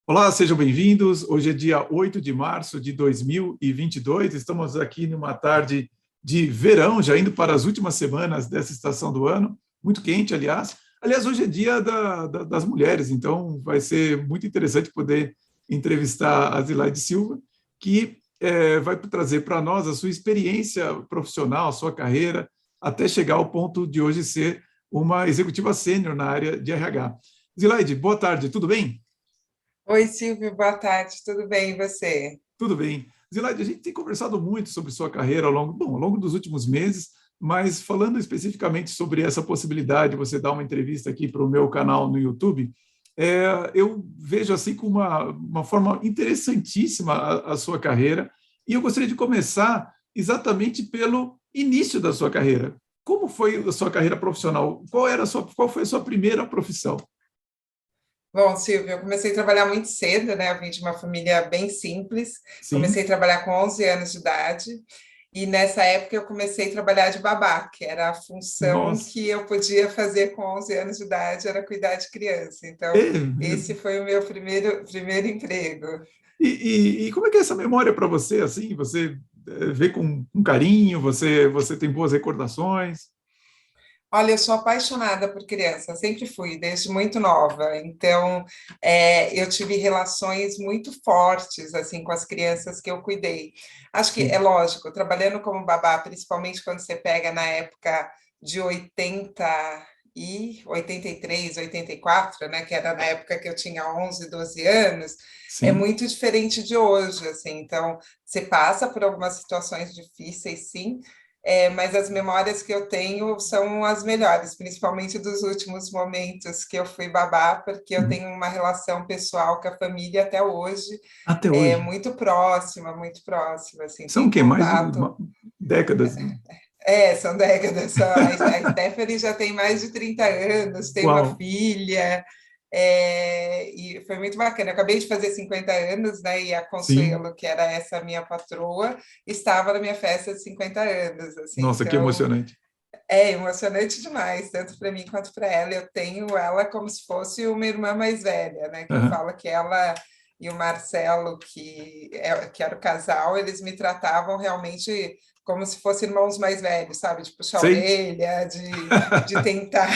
Olá, sejam bem-vindos. Hoje é dia 8 de março de 2022. Estamos aqui numa tarde de verão, já indo para as últimas semanas dessa estação do ano. Muito quente, aliás. Aliás, hoje é dia das mulheres, então vai ser muito interessante poder entrevistar a Zilaide Silva, que vai trazer para nós a sua experiência profissional, a sua carreira, até chegar ao ponto de hoje ser uma executiva sênior na área de RH. Zilaide, boa tarde, tudo bem? Oi, Silvio, boa tarde, tudo bem e você? Tudo bem. Zilaide, a gente tem conversado muito sobre sua carreira ao longo dos últimos meses, mas falando especificamente sobre essa possibilidade de você dar uma entrevista aqui para o meu canal no YouTube, eu vejo assim com uma forma interessantíssima a sua carreira, e eu gostaria de começar exatamente pelo início da sua carreira. Como foi a sua carreira profissional? Qual foi a sua primeira profissão? Bom, Silvio, eu comecei a trabalhar muito cedo, né? Eu vim de uma família bem simples. Comecei Sim. a trabalhar com 11 anos de idade e nessa época eu comecei a trabalhar de babá, que era a função Nossa. que eu podia fazer com 11 anos de idade, era cuidar de criança. Então, É esse mesmo. foi o meu primeiro emprego. E como é que é essa memória para você? Assim, você vê com carinho? Você tem boas recordações? Olha, eu sou apaixonada por criança, sempre fui, desde muito nova. Então, eu tive relações muito fortes assim com as crianças que eu cuidei. Acho que é Sim, lógico, trabalhando como babá, principalmente quando você pega na época de 83, 84, né, que era na época que eu tinha 11, 12 anos, é sim. muito diferente de hoje, assim. Então, você passa por algumas situações difíceis, sim, mas as memórias que eu tenho são as melhores, principalmente dos últimos momentos que eu fui babá, porque eu Uhum. tenho uma relação pessoal com a família até hoje, Até hoje. muito próxima, assim, São o tenho quê? Mais de contato. décadas? São décadas só. A Stephanie já tem mais de 30 anos, tem uma Uau! filha, e foi muito bacana. Eu acabei de fazer 50 anos, né? E a Sim. Consuelo, que era essa minha patroa, estava na minha festa de 50 anos, assim. Nossa, que Então, emocionante. é emocionante demais, tanto para mim quanto para ela. Eu tenho ela como se fosse uma irmã mais velha, né? Que eu Aham. falo que ela e o Marcelo, que era o casal, eles me tratavam realmente como se fossem irmãos mais velhos, sabe? De puxar a Sei. orelha, de tentar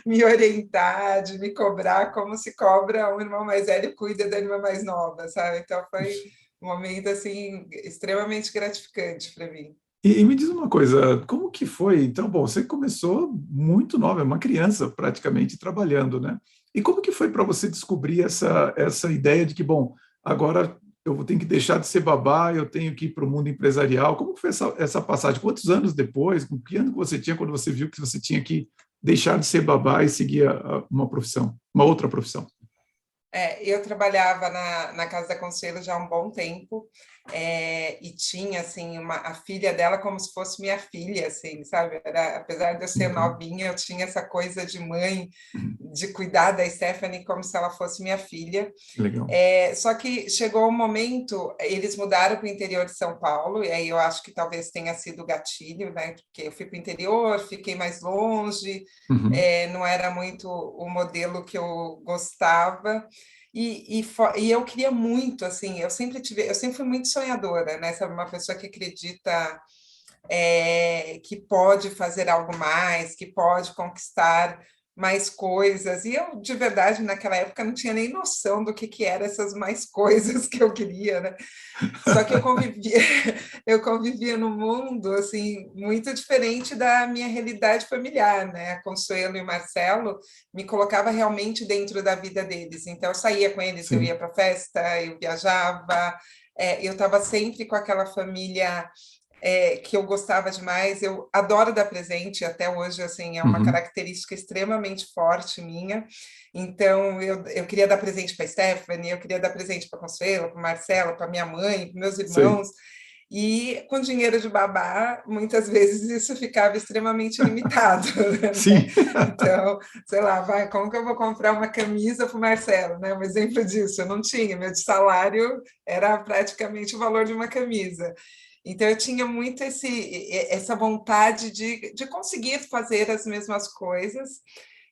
me orientar, de me cobrar como se cobra um irmão mais velho e cuida da irmã mais nova, sabe? Então foi um momento assim extremamente gratificante para mim. E me diz uma coisa, como que foi? Então, bom, você começou muito nova, é uma criança praticamente trabalhando, né? E como que foi para você descobrir essa ideia de que, bom, agora eu vou ter que deixar de ser babá, eu tenho que ir para o mundo empresarial? Como que foi essa passagem? Quantos anos depois? Com que ano que você tinha quando você viu que você tinha que deixar de ser babá e seguir uma profissão, uma outra profissão? Eu trabalhava na Casa da Consuelo já há um bom tempo, e tinha assim a filha dela como se fosse minha filha, assim, sabe? Apesar de eu ser Legal. novinha, eu tinha essa coisa de mãe, de cuidar da Stephanie como se ela fosse minha filha. Legal. Só que chegou um momento, eles mudaram para o interior de São Paulo, e aí eu acho que talvez tenha sido o gatilho, né? Porque eu fui para o interior, fiquei mais longe, Uhum. não era muito o modelo que eu gostava. E eu queria muito, assim, eu sempre fui muito sonhadora, né? Sabe, uma pessoa que acredita que pode fazer algo mais, que pode conquistar mais coisas. E eu, de verdade, naquela época não tinha nem noção do que eram essas mais coisas que eu queria, né? Só que eu convivia, eu convivia num mundo assim muito diferente da minha realidade familiar, né? A Consuelo e o Marcelo me colocava realmente dentro da vida deles. Então eu saía com eles, eu ia Sim. para festa, eu viajava, eu estava sempre com aquela família que eu gostava demais. Eu adoro dar presente, até hoje, assim, é uma Uhum. característica extremamente forte minha. Então, eu queria dar presente para a Stephanie, eu queria dar presente para a Consuelo, para o Marcelo, para minha mãe, para meus Sei. irmãos. E com dinheiro de babá, muitas vezes isso ficava extremamente limitado, né? Sim. Então, sei lá, vai, como que eu vou comprar uma camisa para o Marcelo, né? Um exemplo disso, eu não tinha, meu salário era praticamente o valor de uma camisa. Então, eu tinha muito essa vontade de conseguir fazer as mesmas coisas.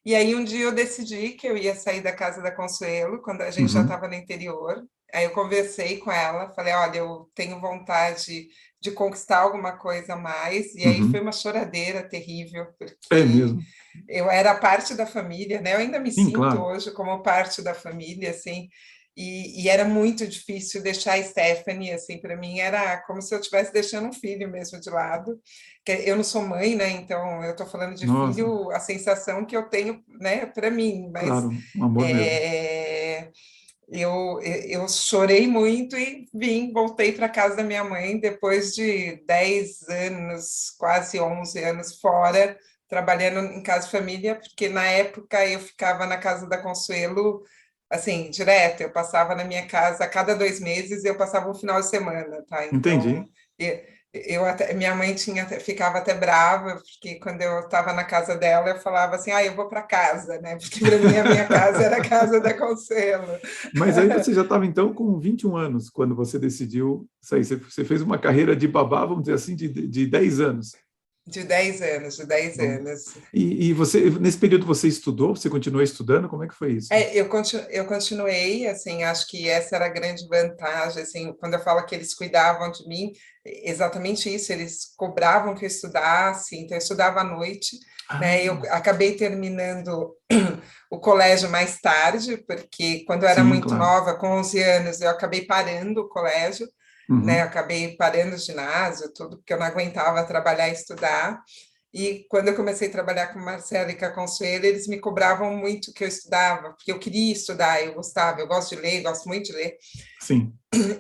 E aí um dia eu decidi que eu ia sair da casa da Consuelo, quando a gente já Uhum, estava no interior. Aí eu conversei com ela, falei, olha, eu tenho vontade de conquistar alguma coisa a mais. E aí foi uhum. uma choradeira terrível, É porque mesmo. eu era parte da família, né? Eu ainda me Sim, sinto claro. hoje como parte da família, assim, e era muito difícil deixar a Stephanie, assim, para mim era como se eu estivesse deixando um filho mesmo de lado. Que eu não sou mãe, né? Então eu estou falando de Nossa, filho, a sensação que eu tenho, né, para mim, mas claro, um amor mesmo. é, eu chorei muito e voltei para casa da minha mãe depois de 10 anos, quase 11 anos fora, trabalhando em casa de família, porque na época eu ficava na casa da Consuelo, assim, direto, eu passava na minha casa a cada 2 meses, eu passava um final de semana, tá? Então, Entendi. minha mãe ficava até brava, porque quando eu estava na casa dela, eu falava assim, eu vou para casa, né? Porque para mim a minha casa era a casa da Consuelo. Mas aí você já estava, então, com 21 anos, quando você decidiu sair. Você fez uma carreira de babá, vamos dizer assim, de 10 anos. De 10 anos, de 10 Bom. anos. E você, nesse período você estudou? Você continuou estudando? Como é que foi isso? Eu continuei, assim, acho que essa era a grande vantagem, assim, quando eu falo que eles cuidavam de mim, exatamente isso, eles cobravam que eu estudasse, então eu estudava à noite, né, eu Ah, acabei terminando o colégio mais tarde, porque quando eu era sim, muito claro. nova, com 11 anos, eu acabei parando o colégio, né, eu Uhum, acabei parando o ginásio, tudo, porque eu não aguentava trabalhar e estudar. E quando eu comecei a trabalhar com o Marcelo e com a Consuelo, eles me cobravam muito que eu estudava, porque eu queria estudar, eu gostava, eu gosto de ler, gosto muito de ler, sim.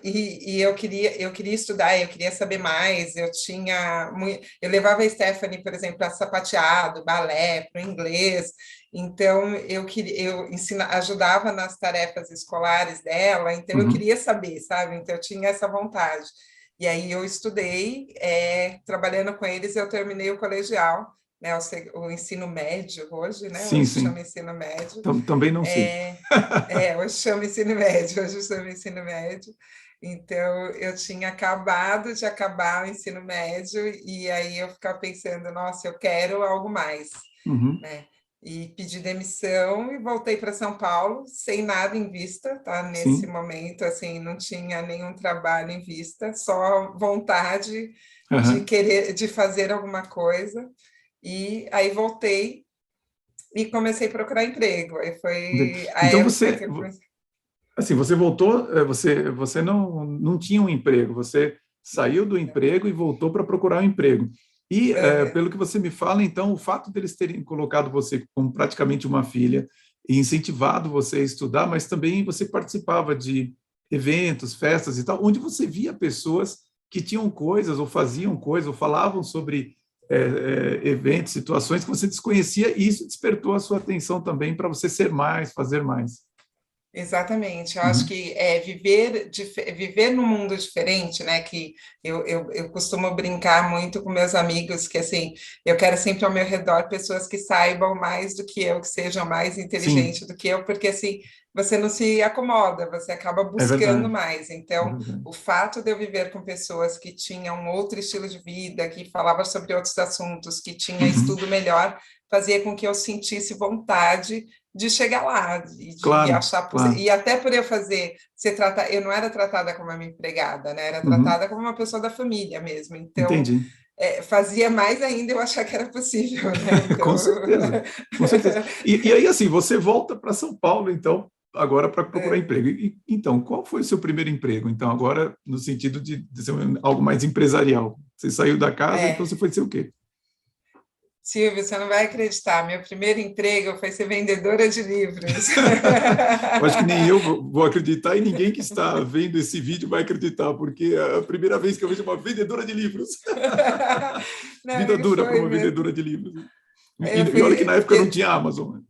e eu queria estudar, eu queria saber mais, eu levava a Stephanie, por exemplo, para sapateado, balé, para o inglês, então ajudava nas tarefas escolares dela, então eu Uhum, queria saber, sabe? Então eu tinha essa vontade. E aí eu estudei, trabalhando com eles, eu terminei o colegial, né, o ensino médio hoje, né? sim, Hoje sim. chama ensino médio. Também não sei. É, hoje chama ensino médio, hoje chama ensino médio. Então, eu tinha acabado de acabar o ensino médio e aí eu ficava pensando, nossa, eu quero algo mais, Uhum, né? E pedi demissão e voltei para São Paulo sem nada em vista, tá? Nesse sim. momento, assim, não tinha nenhum trabalho em vista, só vontade de Aham. querer, de fazer alguma coisa. E aí voltei e comecei a procurar emprego. Aí foi a Então época você, que eu comecei. assim, você voltou, você não tinha um emprego, você saiu do emprego e voltou para procurar um emprego. E, pelo que você me fala, então, o fato deles terem colocado você como praticamente uma filha e incentivado você a estudar, mas também você participava de eventos, festas e tal, onde você via pessoas que tinham coisas, ou faziam coisas, ou falavam sobre eventos, situações que você desconhecia, e isso despertou a sua atenção também para você ser mais, fazer mais. Exatamente, eu acho Uhum. que viver num mundo diferente, né? Que eu costumo brincar muito com meus amigos, que assim, eu quero sempre ao meu redor pessoas que saibam mais do que eu, que sejam mais Sim, inteligentes do que eu, porque assim, você não se acomoda, você acaba é buscando verdade, mais. é Então, verdade. o fato de eu viver com pessoas que tinham outro estilo de vida, que falavam sobre outros assuntos, que tinha Uhum. estudo melhor, fazia com que eu sentisse vontade de chegar lá e de Claro, achar possível. claro. E até por eu eu não era tratada como uma empregada, né? Era Uhum. tratada como uma pessoa da família mesmo. Então, Entendi. fazia mais ainda eu achar que era possível, né? Com Então, certeza, com certeza. E aí, assim, você volta para São Paulo, então, agora para procurar é, emprego. Então, qual foi o seu primeiro emprego? Então, agora, no sentido de ser algo mais empresarial. Você saiu da casa, então é. você foi ser o quê? Silvio, você não vai acreditar, meu primeiro emprego foi ser vendedora de livros. Eu acho que nem eu vou acreditar e ninguém que está vendo esse vídeo vai acreditar, porque é a primeira vez que eu vejo uma vendedora de livros. Não, Vida e dura para foi uma mesmo. vendedora de livros. Eu E olha que fui, na época não porque tinha Amazon. Né?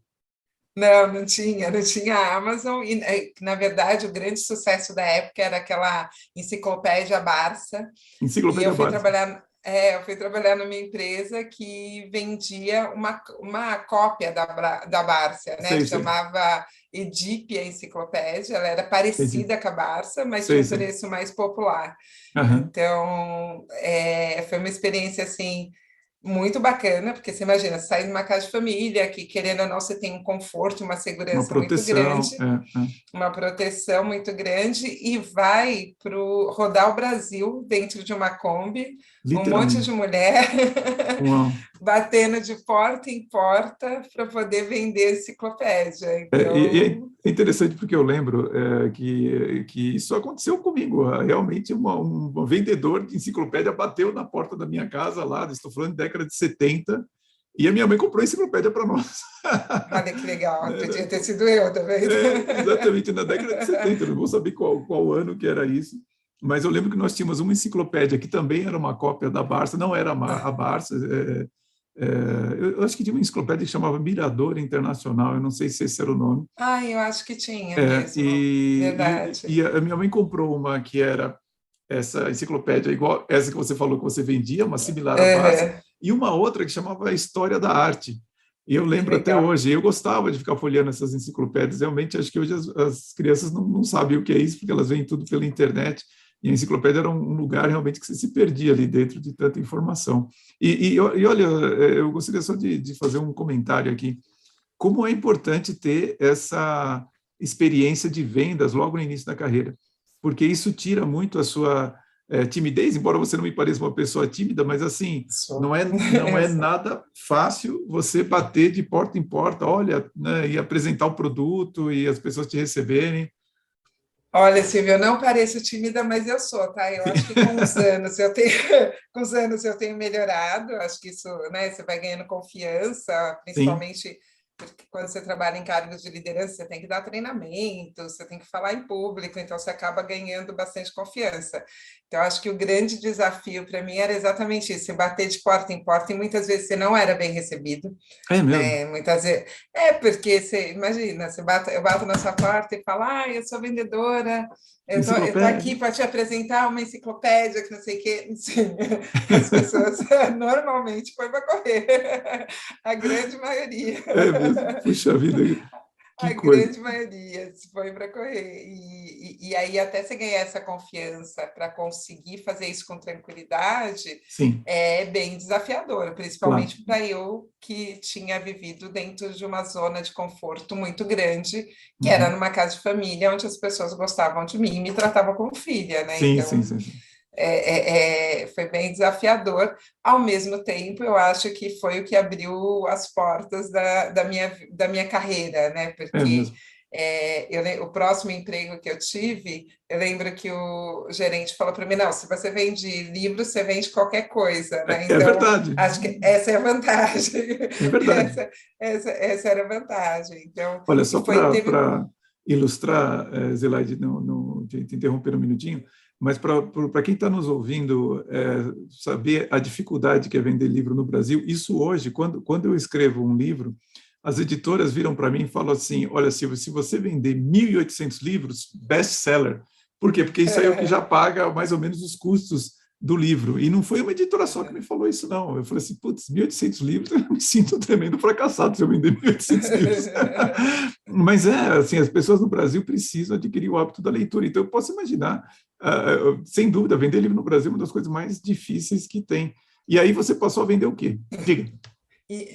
não, não tinha a Amazon, e na verdade o grande sucesso da época era aquela enciclopédia Barça, e Enciclopédia Barça. eu fui trabalhar numa empresa que vendia uma cópia da Barça, né, Sei, que sei. chamava Edípia Enciclopédia, ela era Entendi. parecida com a Barça, mas de Sei, um sei. preço mais popular. Aham. Então, foi uma experiência assim muito bacana, porque você imagina, você sai de uma casa de família, que querendo ou não, você tem um conforto, uma uma segurança muito proteção, grande, uma proteção muito grande, e vai rodar o Brasil dentro de uma Kombi, um monte de literalmente. mulher Uau. batendo de porta em porta para poder vender enciclopédia. E Então, é interessante porque eu lembro que isso aconteceu comigo. Realmente, um vendedor de enciclopédia bateu na porta da minha casa lá, estou falando de década de 70, e a minha mãe comprou enciclopédia para nós. olha que legal, podia ter sido eu, tá vendo? Exatamente, na década de 70, eu não vou saber qual ano que era isso, mas eu lembro que nós tínhamos uma enciclopédia que também era uma cópia da Barça, não era a Barça, eu acho que tinha uma enciclopédia que chamava Mirador Internacional, eu não sei se esse era o nome. Ah, eu acho que tinha É, mesmo, e, verdade. e, e a minha mãe comprou uma que era essa enciclopédia igual essa que você falou que você vendia, uma similar à Barça, Uhum, e uma outra que chamava História da Arte. E eu que lembro até legal. hoje, eu gostava de ficar folheando essas enciclopédias. Realmente, acho que hoje as crianças não sabem o que é isso, porque elas veem tudo pela internet. E a enciclopédia era um lugar realmente que você se perdia ali dentro de tanta informação. E olha, eu gostaria só de fazer um comentário aqui. Como é importante ter essa experiência de vendas logo no início da carreira, porque isso tira muito a sua timidez, embora você não me pareça uma pessoa tímida, mas assim, Sou. não é nada fácil você bater de porta em porta, olha, né, e apresentar o produto e as pessoas te receberem. Olha, Silvia, eu não pareço tímida, mas eu sou, tá? Eu acho que com os anos eu tenho, com os anos eu tenho melhorado. Eu acho que isso, né? Você vai ganhando confiança, Sim, principalmente porque quando você trabalha em cargos de liderança, você tem que dar treinamento, você tem que falar em público, então você acaba ganhando bastante confiança. Então, eu acho que o grande desafio para mim era exatamente isso, você bater de porta em porta, e muitas vezes você não era bem recebido, é mesmo. né? Muitas vezes porque você imagina, eu bato na sua porta e falo, eu sou vendedora, eu tô aqui Enciclopédia. para te apresentar uma enciclopédia que não sei o quê. Sim, as pessoas normalmente põem para correr, a grande maioria. É mesmo. Puxa vida, que A coisa. grande maioria se foi para correr. E aí, até você ganhar essa confiança para conseguir fazer isso com tranquilidade, Sim, é bem desafiador, claro. principalmente para eu que tinha vivido dentro de uma zona de conforto muito grande, que era Uhum. numa casa de família, onde as pessoas gostavam de mim e me tratavam como filha, né? Sim, sim, Então, sim, sim. foi bem desafiador. Ao mesmo tempo, eu acho que foi o que abriu as portas da minha carreira, né? É Porque mesmo. o próximo emprego que eu tive, eu lembro que o gerente falou para mim: não, se você vende livro, você vende qualquer coisa, né? É Então, verdade. acho que essa é a vantagem. É verdade. Essa era a vantagem. Então, Olha, e só foi, teve. para ilustrar, Zelaide, de te interromper um minutinho, mas para quem está nos ouvindo saber a dificuldade que é vender livro no Brasil, isso hoje, quando eu escrevo um livro, as editoras viram para mim e falam assim, olha, Silvio, se você vender 1.800 livros, best-seller. Por quê? Porque isso aí é o que já paga mais ou menos os custos do livro. E não foi uma editora só que me falou isso, não. Eu falei assim, putz, 1.800 livros, eu me sinto um tremendo fracassado se eu vender 1.800 livros. Mas assim, as pessoas no Brasil precisam adquirir o hábito da leitura. Então, eu posso imaginar, sem dúvida, vender livro no Brasil é uma das coisas mais difíceis que tem. E aí você passou a vender o quê? Diga.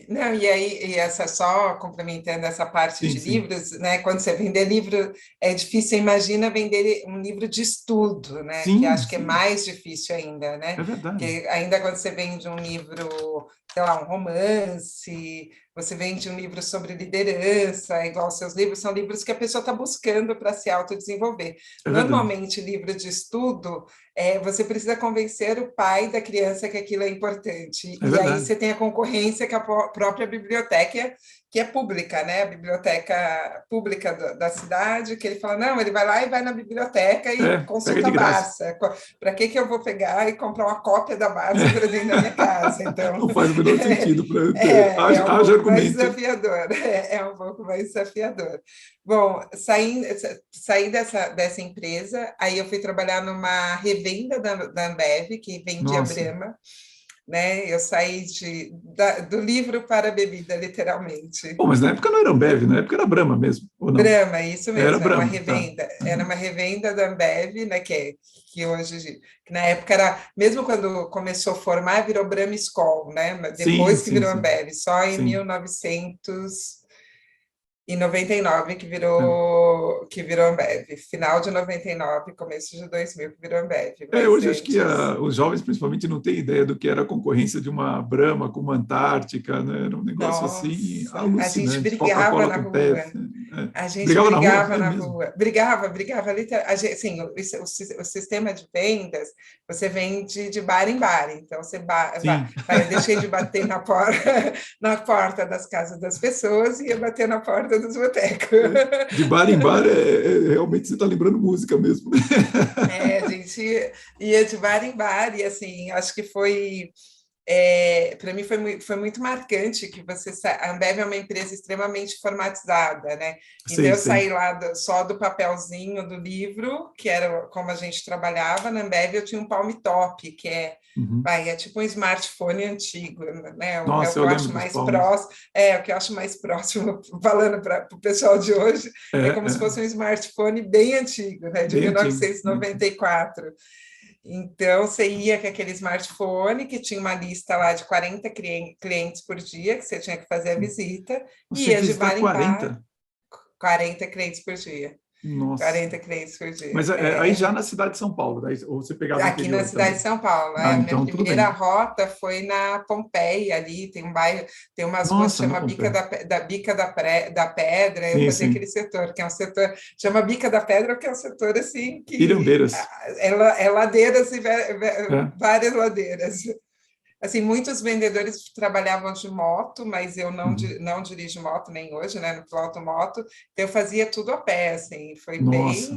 Não, e aí, e essa só complementando essa parte Sim, de sim. livros, né? Quando você vender livro, é difícil, imagina vender um livro de estudo, né? Que Sim, acho que é sim. mais difícil ainda, né? É verdade. Porque ainda quando você vende um livro, sei lá, um romance, você vende um livro sobre liderança, igual seus livros, são livros que a pessoa está buscando para se autodesenvolver. É verdade. Normalmente, livro de estudo você precisa convencer o pai da criança que aquilo é importante. É E aí verdade. você tem a concorrência que a própria biblioteca, que é pública, né? A biblioteca pública da cidade, que ele fala, não, ele vai lá e vai na biblioteca e Pega consulta de a graça. Barça. Para que eu vou pegar e comprar uma cópia da Barça para dentro da minha casa? Então, Não faz o menor sentido. é um Haja pouco mais argumento. desafiador. É um pouco mais desafiador. Bom, saí dessa empresa, aí eu fui trabalhar numa revenda da Ambev, que vende a Nossa, Brahma, né? Eu saí do livro para a bebida, literalmente. Bom, mas na época não era Ambev, na época era Brahma mesmo, ou não? Brahma, isso Era mesmo, Brahma, tá. era uma revenda da Ambev, né, que hoje, que na época era, mesmo quando começou a formar, virou Brahma Skol, né, mas Sim, depois que sim, virou sim, Ambev, só em sim. 1999 É. que virou Ambev, final de 99, começo de 2000 que virou Ambev, mas Hoje acho que antes... os jovens, principalmente, não têm ideia do que era a concorrência de uma Brahma com uma Antártica, né? Era um negócio assim Nossa, a gente alucinante. brigava Coca-Cola na com rua. Pepsi. É. A gente Brigava na rua? brigava É na mesmo? rua, brigava, assim, o sistema de vendas, você vende de bar em bar, então você Sim. vai, eu deixei de bater na porta, na porta das casas das pessoas e ia bater na porta dos botecos. De bar em bar, realmente você está lembrando música mesmo. A gente ia de bar em bar e, assim, acho que foi... para mim foi muito marcante que a Ambev é uma empresa extremamente informatizada, né? Então Sei, eu sei. saí lá só do papelzinho do livro, que era como a gente trabalhava. Na Ambev eu tinha um Palm Top, que Uhum. é tipo um smartphone antigo, né? É o Nossa, que eu eu lembro acho dos mais palmos. próximo, o que eu acho mais próximo, falando para o pessoal de hoje, é como se fosse um smartphone bem antigo, né? De Bem antigo. Bem antigo. 1994. Então, você ia com aquele smartphone que tinha uma lista lá de 40 clientes por dia, que você tinha que fazer a Sim. visita, Você e ia de visitar bar em bar, 40? 40 clientes por dia. Nossa. 40 clientes por dia. Mas aí já na cidade de São Paulo, daí, ou você pegava Aqui na interior cidade de também? São Paulo. Ah, A minha então tudo primeira bem. rota foi na Pompeia, ali, tem um bairro, tem umas ruas que Nossa, na chama Bica Pompeia. da Pedra, eu Sim, fazia aquele sim. setor, que é um setor, chama Bica da Pedra, que é um setor assim que Pirambeiras. é ladeiras e É. várias ladeiras. Assim, muitos vendedores trabalhavam de moto, mas eu Uhum. não dirijo moto nem hoje, né? Não piloto moto, então eu fazia tudo a pé, assim, foi Nossa.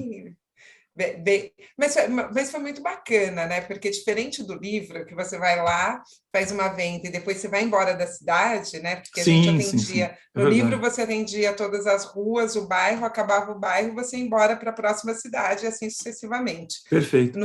mas foi muito bacana, né? Porque diferente do livro, que você vai lá, faz uma venda e depois você vai embora da cidade, né? Porque a gente Sim, sim, sim. atendia, É no livro verdade. você atendia todas as ruas, o bairro, acabava o bairro, você ia embora para a próxima cidade, e assim sucessivamente. Perfeito.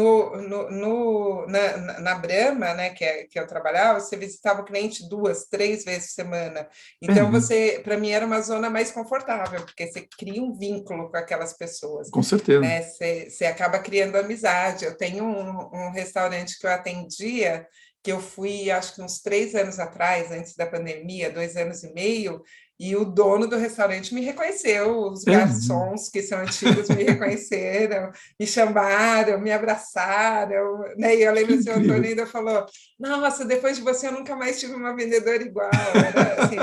Na Brahma, né, que eu trabalhava, você visitava o cliente 2, 3 vezes por semana. É Então, mesmo. para mim, era uma zona mais confortável, porque você cria um vínculo com aquelas pessoas, Com certeza. né? Você acaba criando amizade. Eu tenho um restaurante que eu atendia, que eu fui, acho que uns 3 anos atrás, antes da pandemia, 2 anos e meio, e o dono do restaurante me reconheceu, os É mesmo. garçons que são antigos me reconheceram, me chamaram, me abraçaram, né? E eu Que lembro assim, o Antônio incrível. ainda falou: Nossa, depois de você eu nunca mais tive uma vendedora igual. Era assim,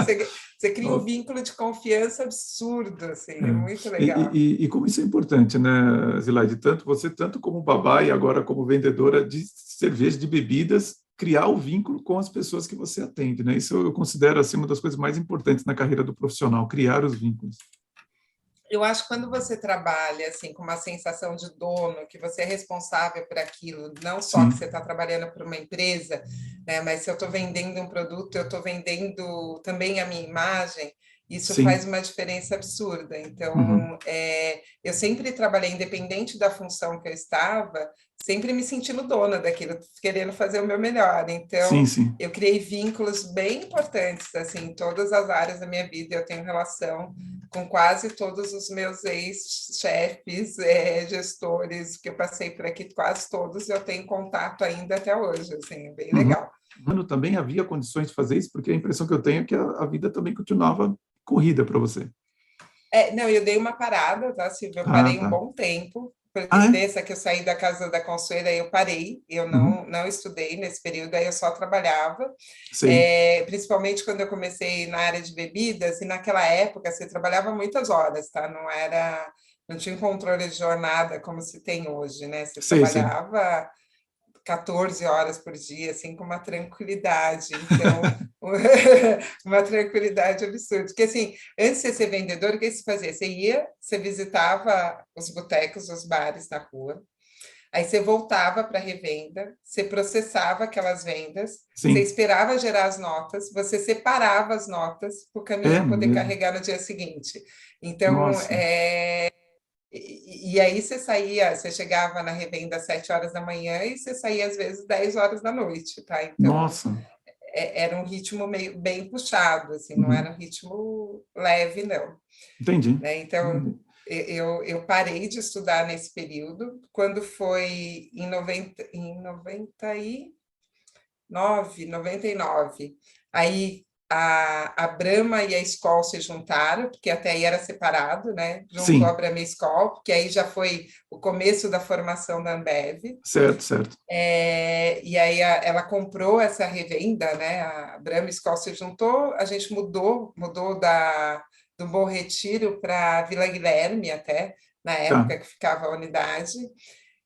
você cria um Ó, vínculo de confiança absurdo, assim, é é. muito legal. E como isso é importante, né, Zilaide? Tanto você, tanto como babá e agora como vendedora de cerveja, de bebidas, criar o vínculo com as pessoas que você atende, né? Isso eu considero assim uma das coisas mais importantes na carreira do profissional, criar os vínculos. Eu acho que quando você trabalha assim com uma sensação de dono, que você é responsável por aquilo, não só que você Sim, está trabalhando para uma empresa, né, mas se eu estou vendendo um produto, eu estou vendendo também a minha imagem, isso faz sim. uma diferença absurda. Uhum. Então, eu sempre trabalhei, independente da função que eu estava, sempre me sentindo dona daquilo, querendo fazer o meu melhor. Sim, Então, sim. eu criei vínculos bem importantes assim, em todas as áreas da minha vida. Eu tenho relação com quase todos os meus ex-chefes, gestores que eu passei por aqui, quase todos eu tenho contato ainda até hoje, assim, é bem Uhum. legal. Mano, também havia condições de fazer isso, porque a impressão que eu tenho é que a vida também continuava corrida para você. Não, eu dei uma parada, tá, Silvia? Eu Ah, parei um tá. bom tempo, porque Ah, é? dessa que eu saí da casa da Consuela, eu parei, eu Uhum. não estudei nesse período, aí eu só trabalhava, Sei. principalmente quando eu comecei na área de bebidas, e naquela época você trabalhava muitas horas, tá? Não tinha um controle de jornada como se tem hoje, né? Você Sei, sei. trabalhava 14 horas por dia, assim, com uma tranquilidade. Então, uma tranquilidade absurda. Porque, assim, antes de você ser vendedor, o que você fazia? Você visitava os botecos, os bares na rua, aí você voltava para a revenda, você processava aquelas vendas, você Sim. esperava gerar as notas, você separava as notas para o É caminhão poder mesmo. carregar no dia seguinte. Então, Nossa. e aí você chegava na revenda às 7 horas da manhã e você saía às vezes 10 horas da noite, tá? Então, Nossa. era um ritmo meio bem puxado, assim, não era um ritmo leve, não. Entendi. Né? Então, eu parei de estudar nesse período, quando foi em 99. Aí a Brahma e a Skol se juntaram, porque até aí era separado, né? Juntou Sim. a Brahma e a Skol, porque aí já foi o começo da formação da Ambev. Certo, certo. E aí ela comprou essa revenda, né? A Brahma e a Skol se juntou, a gente mudou do Bom Retiro para Vila Guilherme até, na Tá. época que ficava a unidade.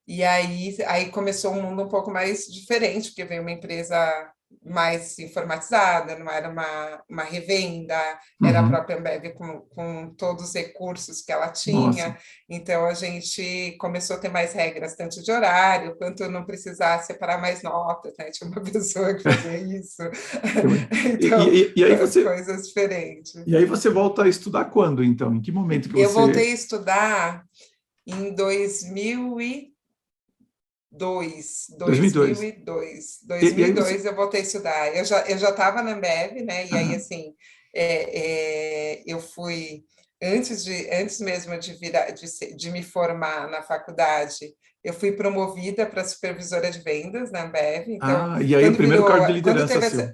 E aí começou um mundo um pouco mais diferente, porque veio uma empresa mais informatizada, não era uma revenda, era a Uhum. própria Ambev com todos os recursos que ela Nossa. tinha. Então, a gente começou a ter mais regras, tanto de horário, quanto não precisar separar mais notas, né? Tinha uma pessoa que fazia isso. Então, E aí você, coisas diferentes. e aí você volta a estudar quando, então? Em que momento que Eu você... voltei a estudar em 2002, 2002. 2002, E aí você... 2002 eu voltei a estudar. Eu já estava na Ambev, né? E aí, Ah, assim, eu fui, antes mesmo de me formar na faculdade, eu fui promovida para supervisora de vendas na Ambev. Então, e aí o primeiro cargo de quando liderança teve seu.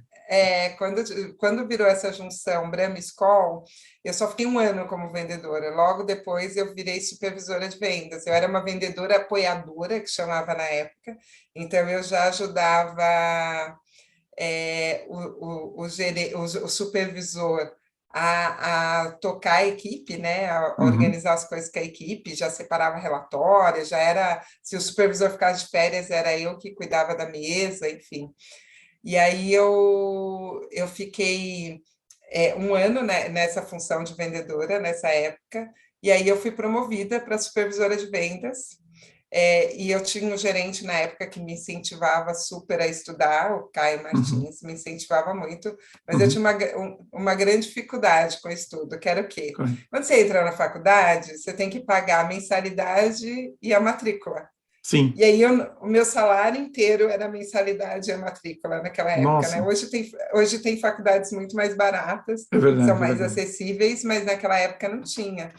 quando virou essa junção Brahma e Skol, eu só fiquei um ano como vendedora. Logo depois eu virei supervisora de vendas. Eu era uma vendedora apoiadora, que chamava na época. Então eu já ajudava o supervisor a tocar a equipe, né? A Uhum. organizar as coisas com a equipe, já separava relatórios, já era, se o supervisor ficasse de férias, era eu que cuidava da mesa, enfim. E aí eu fiquei um ano, né, nessa função de vendedora, nessa época, e aí eu fui promovida para supervisora de vendas, e eu tinha um gerente na época que me incentivava super a estudar, o Caio Uhum. Martins, me incentivava muito, mas eu tinha Uhum. uma grande dificuldade com o estudo, que era o quê? Correto. Quando você entra na faculdade, você tem que pagar a mensalidade e a matrícula. Sim. E aí o meu salário inteiro era a mensalidade e a matrícula naquela época, né? Nossa, Hoje tem faculdades muito mais baratas, é são verdade, é mais verdade. acessíveis, mas naquela época não tinha.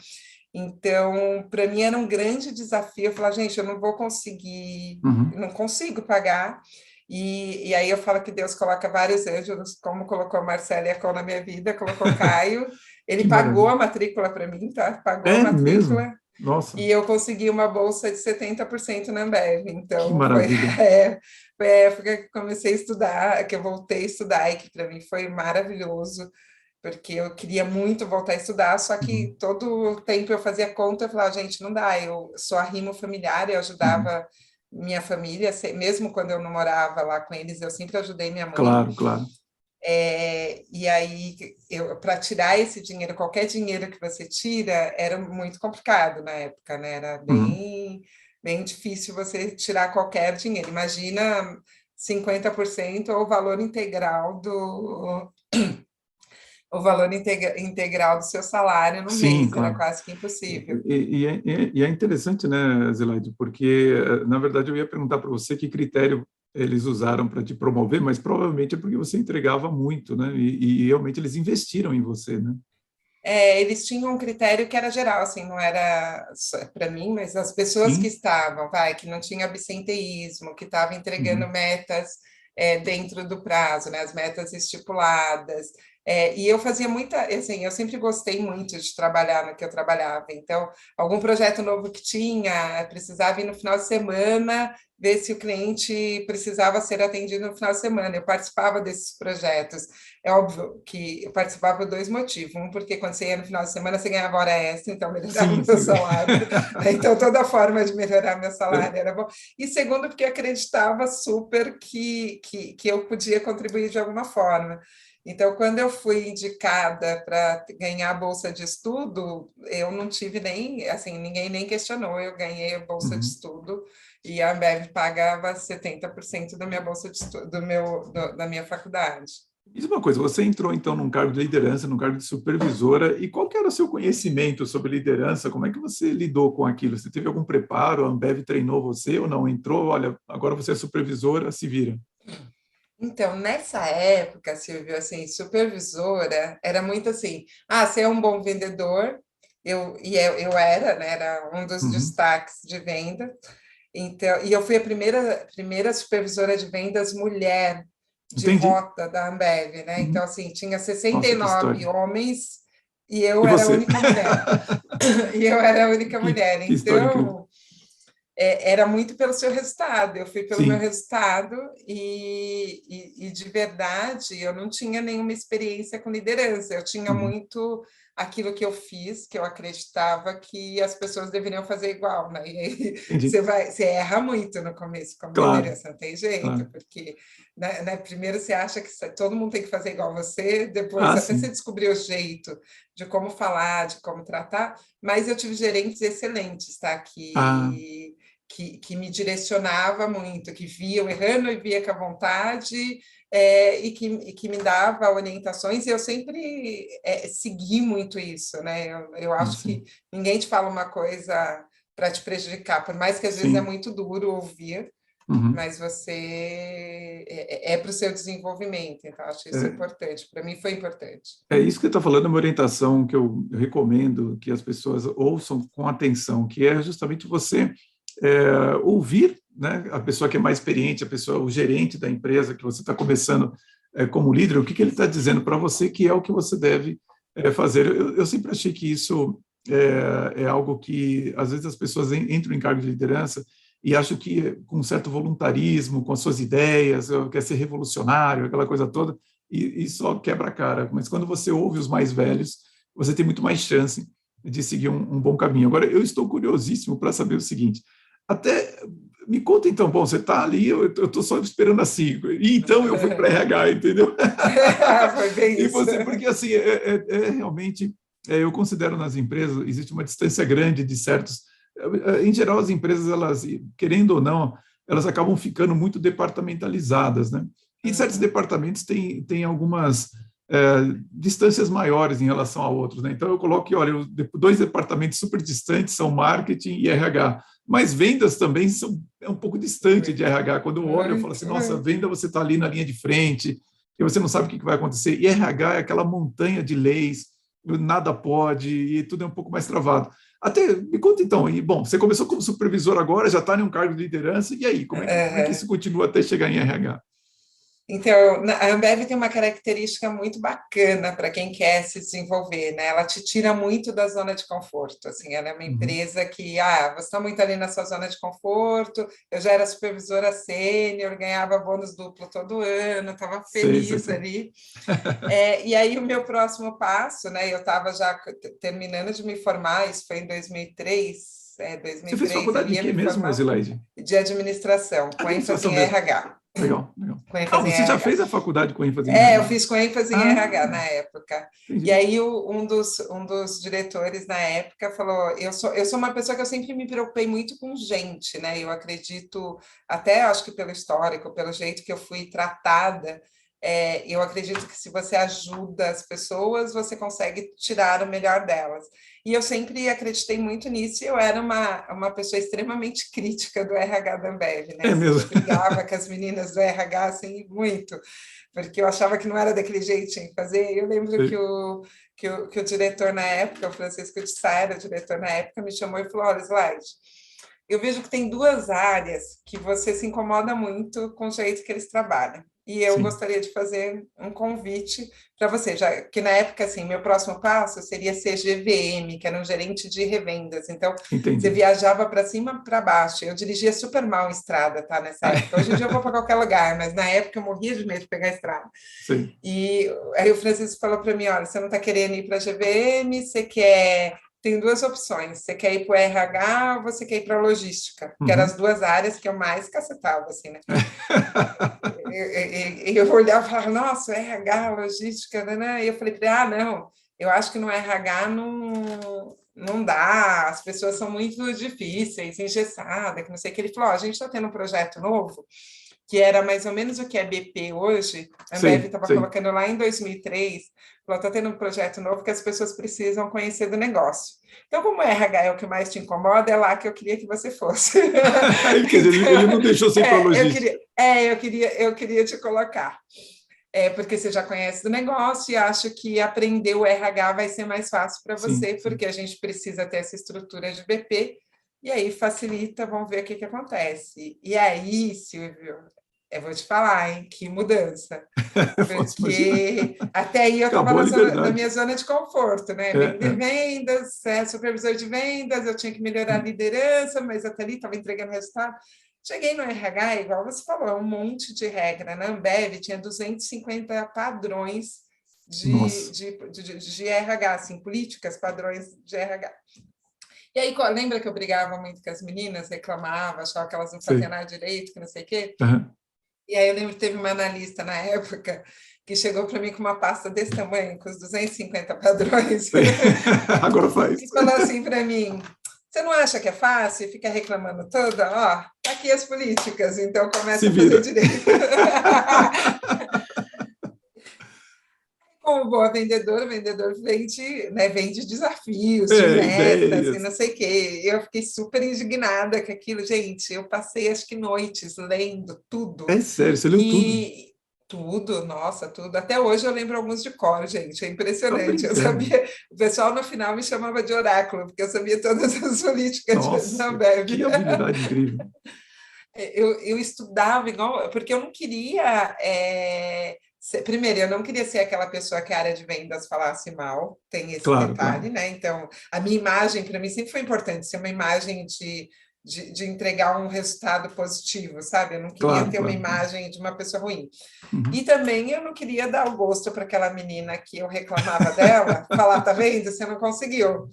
Então, para mim era um grande desafio. Eu falava, gente, eu não vou conseguir, Uhum. eu não consigo pagar. E aí eu falo que Deus coloca vários anjos, como colocou Marcelo e a Col na minha vida, colocou Caio. Ele Que pagou maravilha. a matrícula para mim, tá? Pagou a É mesmo? matrícula Nossa, e eu consegui uma bolsa de 70% na Ambev. que Então, maravilha. foi a época que comecei a estudar, que eu voltei a estudar, e que para mim foi maravilhoso, porque eu queria muito voltar a estudar, só que Uhum. todo o tempo eu fazia conta, eu falava, gente, não dá, eu sou arrimo familiar, eu Uhum. ajudava minha família, mesmo quando eu não morava lá com eles, eu sempre ajudei minha mãe. Claro, claro. E aí, para tirar esse dinheiro, qualquer dinheiro que você tira, era muito complicado na época, né? Era Uhum. bem difícil você tirar qualquer dinheiro. Imagina 50% ou o valor integral do seu salário no Sim, mês, era claro. quase que impossível. E é interessante, né, Zelaide, porque, na verdade, eu ia perguntar para você que critério eles usaram para te promover, mas provavelmente é porque você entregava muito, né? E realmente eles investiram em você, né? Eles tinham um critério que era geral, assim, não era para mim, mas as pessoas que Sim. estavam, que não tinha absenteísmo, que estavam entregando Uhum. metas dentro do prazo, né, as metas estipuladas. E eu fazia muita, assim, eu sempre gostei muito de trabalhar no que eu trabalhava. Então, algum projeto novo que tinha, precisava ir no final de semana, ver se o cliente precisava ser atendido no final de semana. Eu participava desses projetos. É óbvio que eu participava por dois motivos. Um, porque quando você ia no final de semana, você ganhava hora extra, então melhorava o Sim, meu sim. salário. Né? Então, toda forma de melhorar meu salário era bom. E segundo, porque acreditava super que eu podia contribuir de alguma forma. Então, quando eu fui indicada para ganhar a bolsa de estudo, eu não tive nem, assim, ninguém nem questionou, eu ganhei a bolsa de Uhum. estudo e a Ambev pagava 70% da minha bolsa de estudo, da minha faculdade. Diz uma coisa, você entrou então num cargo de liderança, num cargo de supervisora, e qual que era o seu conhecimento sobre liderança? Como é que você lidou com aquilo? Você teve algum preparo? A Ambev treinou você ou não? Entrou, olha, agora você é supervisora, se vira. Então, nessa época, Silvio, assim, supervisora, era muito assim, você é um bom vendedor, eu era, né, era um dos Uhum. destaques de venda, então, e eu fui a primeira supervisora de vendas mulher de Entendi. rota da Ambev, né? Então, Uhum. assim, tinha Nossa, que 69 história. homens e eu E era a você? única mulher. E eu era a única mulher. Que história incrível. Então, era muito pelo seu resultado. Eu fui pelo meu Sim. resultado e de verdade eu não tinha nenhuma experiência com liderança. Eu tinha Uhum. muito aquilo que eu fiz, que eu acreditava que as pessoas deveriam fazer igual, né? E aí Entendi. você erra muito no começo como Claro, liderança, não tem jeito, claro. porque primeiro você acha que todo mundo tem que fazer igual você, depois Ah, até você sim. descobrir o jeito de como falar, de como tratar, mas eu tive gerentes excelentes, tá? Ah, Que me direcionava muito, que via eu errando e via com a vontade, e que me dava orientações, e eu sempre segui muito isso, né? Eu ah, acho que sim. ninguém te fala uma coisa para te prejudicar, por mais que às vezes é Sim. muito duro ouvir, Uhum. mas você para o seu desenvolvimento, então acho isso É, importante. Para mim foi importante. é isso que você está falando, é uma orientação que eu recomendo que as pessoas ouçam com atenção, que é justamente você ouvir, né, a pessoa que é mais experiente, a pessoa, o gerente da empresa que você está começando como líder, o que ele está dizendo para você que é o que você deve fazer. Eu sempre achei que isso é algo que, às vezes, as pessoas entram em cargo de liderança e acham que, com um certo voluntarismo, com as suas ideias, quer ser revolucionário, aquela coisa toda, e só quebra a cara. Mas quando você ouve os mais velhos, você tem muito mais chance de seguir um bom caminho. Agora, eu estou curiosíssimo para saber o seguinte: até me conta então, bom, você está ali, eu estou só esperando assim, e então eu fui para RH, entendeu? Foi bem E isso. você, porque assim, realmente, eu considero nas empresas, existe uma distância grande de certos, em geral as empresas, elas, querendo ou não, elas acabam ficando muito departamentalizadas, né? E certos Uhum. departamentos têm algumas distâncias maiores em relação a outros, né? Então eu coloco que, olha, os dois departamentos super distantes são marketing e RH, mas vendas também é um pouco distante de Muito, RH. Quando eu olho, eu falo assim, muito, nossa, muito. venda você está ali na linha de frente, e você não sabe o que vai acontecer. E RH é aquela montanha de leis, nada pode, e tudo é um pouco mais travado. Até, me conta então, e bom, você começou como supervisor agora, já está em um cargo de liderança, e aí, como é que isso Uhum. continua até chegar em RH? Então, a Ambev tem uma característica muito bacana para quem quer se desenvolver, né? Ela te tira muito da zona de conforto. Assim, ela é uma Uhum. empresa que, você está muito ali na sua zona de conforto. Eu já era supervisora sênior, ganhava bônus duplo todo ano, estava Sei, sei, feliz sei. ali. E aí o meu próximo passo, né? Eu estava já terminando de me formar, isso foi em 2003. Você fez 2003, eu faculdade de ia quê me mesmo, formar Zilaide? de administração, com ênfase Administração em mesmo. RH. Legal, legal. Com Ah, ênfase em você já RH. fez a faculdade com ênfase em Eu RH? fiz com ênfase em RH Ah, na época. E entendi. aí um dos diretores na época falou: eu sou uma pessoa que eu sempre me preocupei muito com gente, né? Eu acredito, até acho que pelo histórico, pelo jeito que eu fui tratada, eu acredito que se você ajuda as pessoas, você consegue tirar o melhor delas. E eu sempre acreditei muito nisso, e eu era uma pessoa extremamente crítica do RH da Ambev, né? É Assim, mesmo. eu brigava com as meninas do RH, assim, muito, porque eu achava que não era daquele jeito que tinha que fazer. Eu lembro Sei. que o diretor na época, o Francisco de Sá, era o diretor na época, me chamou e falou: olha, Slide, eu vejo que tem duas áreas que você se incomoda muito com o jeito que eles trabalham. E eu Sim, gostaria de fazer um convite para você, já que na época, assim, meu próximo passo seria ser GVM, que era um gerente de revendas. Então, você entendi. viajava para cima para baixo. Eu dirigia super mal estrada, tá, nessa época. Hoje em dia eu vou para qualquer lugar, mas na época eu morria de medo de pegar a estrada. Sei. E aí o Francisco falou para mim: olha, você não está querendo ir para a GVM, você quer. Tem duas opções. Você quer ir para o RH ou você quer ir para a logística? Que eram as Uhum. duas áreas que eu mais cacetava, assim, né? Eu olhava e falava, nossa, RH, logística, né? E eu falei para ele: não, eu acho que no RH não dá, as pessoas são muito difíceis, engessadas, que não sei o que. Ele falou: a gente está tendo um projeto novo que era mais ou menos o que é BP hoje. A Ambev estava colocando lá em 2003, ela está tendo um projeto novo que as pessoas precisam conhecer do negócio. Então, como o RH é o que mais te incomoda, é lá que eu queria que você fosse. Quer dizer, ele não deixou sem para logística. Eu queria te colocar. Porque você já conhece do negócio e acho que aprender o RH vai ser mais fácil para você, porque a gente precisa ter essa estrutura de BP, e aí facilita, vamos ver o que acontece. E aí, Silvio, eu vou te falar, hein, que mudança. Porque até aí eu estava na minha zona de conforto, né? Vender vendas, supervisor de vendas, eu tinha que melhorar a liderança, mas até ali estava entregando resultado. Cheguei no RH, igual você falou, um monte de regra. Na Ambev tinha 250 padrões de RH, assim, políticas, padrões de RH. E aí, lembra que eu brigava muito com as meninas, reclamava, achava que elas não faziam nada direito, que não sei o quê? E aí eu lembro que teve uma analista na época que chegou para mim com uma pasta desse tamanho, com os 250 padrões. Agora faz. E falou assim para mim: você não acha que é fácil? Fica reclamando toda? Ó, tá aqui as políticas, então começa a fazer direito. Como boa vendedora, o vendedor vende, né, vende desafios, de metas e não sei o quê. Eu fiquei super indignada com aquilo. Gente, eu passei acho que noites lendo tudo. É sério, você leu tudo? Tudo, nossa, tudo. Até hoje eu lembro alguns de cor, gente, é impressionante. Eu sabia, o pessoal no final me chamava de oráculo, porque eu sabia todas as políticas da Ambev. Que habilidade incrível. Eu estudava igual, porque eu não queria... Primeiro, eu não queria ser aquela pessoa que a área de vendas falasse mal, tem esse detalhe, né? Então, a minha imagem, para mim, sempre foi importante, ser uma imagem de entregar um resultado positivo, sabe? Eu não queria ter uma imagem de uma pessoa ruim. E também eu não queria dar o gosto para aquela menina que eu reclamava dela, falar, tá vendo? Você não conseguiu.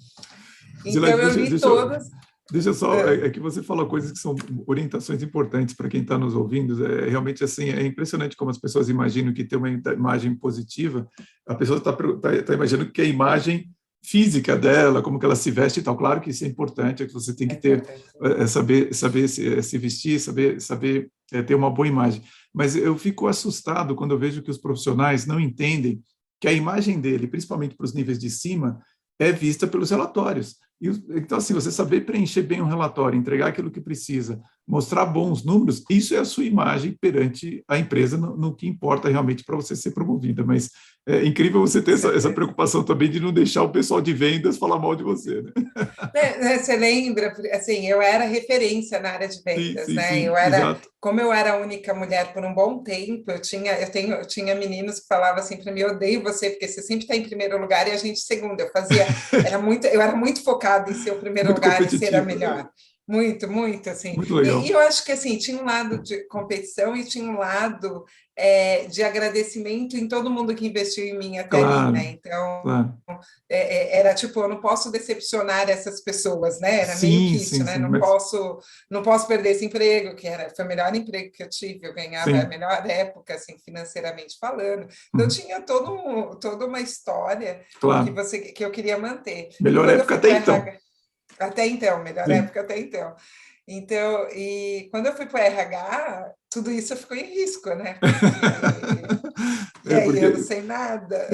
Então, eu li todas... Deixa eu só, é que você falou coisas que são orientações importantes para quem está nos ouvindo. Realmente assim, é impressionante como as pessoas imaginam que ter uma imagem positiva, a pessoa está imaginando que é a imagem física dela, como que ela se veste e tal. Claro que isso é importante, é que você tem que saber se vestir, saber ter uma boa imagem. Mas eu fico assustado quando eu vejo que os profissionais não entendem que a imagem dele, principalmente para os níveis de cima, é vista pelos relatórios. Então, assim, você saber preencher bem um relatório, entregar aquilo que precisa, mostrar bons números, isso é a sua imagem perante a empresa no que importa realmente para você ser promovida. Mas é incrível você ter essa preocupação também de não deixar o pessoal de vendas falar mal de você, né? Você lembra, assim, eu era referência na área de vendas, sim, né? Sim, como eu era a única mulher por um bom tempo, eu tinha meninos que falavam assim para mim: eu odeio você, porque você sempre está em primeiro lugar e a gente segundo. Eu era muito focada em ser o primeiro lugar e ser a melhor. Muito, muito, assim. Muito legal. E eu acho que, assim, tinha um lado de competição e tinha um lado de agradecimento em todo mundo que investiu em mim até ali, né? Então, era tipo, eu não posso decepcionar essas pessoas, né? Era meio que isso, né? Não posso perder esse emprego, foi o melhor emprego que eu tive, eu ganhava a melhor época, assim, financeiramente falando. Então, tinha toda uma história que eu queria manter. Melhor época até então. Até então, melhor época até então. Então, e quando eu fui para o RH, tudo isso ficou em risco, né? E aí eu não sei nada.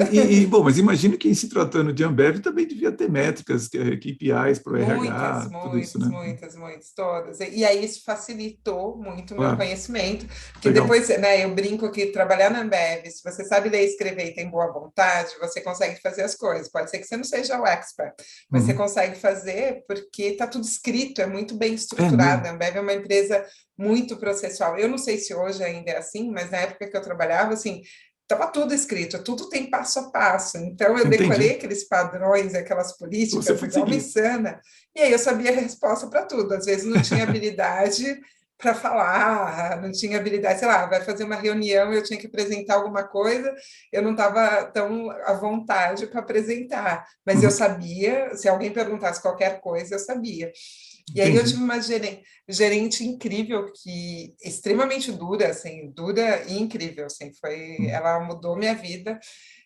Bom, mas imagino que, em se tratando de Ambev, também devia ter métricas, KPIs para o RH, tudo isso, né? Muitas, todas. E aí isso facilitou muito o meu conhecimento, porque depois, né, eu brinco que trabalhar na Ambev, se você sabe ler e escrever e tem boa vontade, você consegue fazer as coisas. Pode ser que você não seja o expert, mas você consegue fazer porque está tudo escrito, é muito bem estruturado. A Ambev é uma empresa muito processual. Eu não sei se hoje ainda é assim, mas na época que eu trabalhava, assim, estava tudo escrito, tudo tem passo a passo. Então, eu decorei aqueles padrões, aquelas políticas, igual uma insana, e aí eu sabia a resposta para tudo. Às vezes não tinha habilidade para falar, não tinha habilidade, sei lá, vai fazer uma reunião, eu tinha que apresentar alguma coisa, eu não estava tão à vontade para apresentar, mas eu sabia, se alguém perguntasse qualquer coisa, eu sabia. E aí eu tive uma gerente incrível, que extremamente dura, assim, dura e incrível, assim, ela mudou minha vida.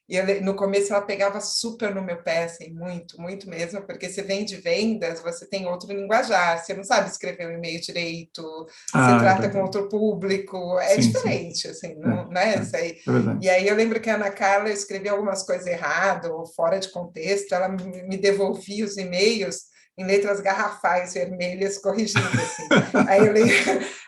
E no começo ela pegava super no meu pé, assim, muito, muito mesmo, porque você vem de vendas, você tem outro linguajar, você não sabe escrever um e-mail direito, você É trata com verdade. outro público, é Sim, sim. diferente, assim, É, não é é, isso aí. é verdade. E aí eu lembro que a Ana Carla escrevia algumas coisas erradas, ou fora de contexto, ela me devolvia os e-mails em letras garrafais vermelhas, corrigindo, assim. Aí eu lembro,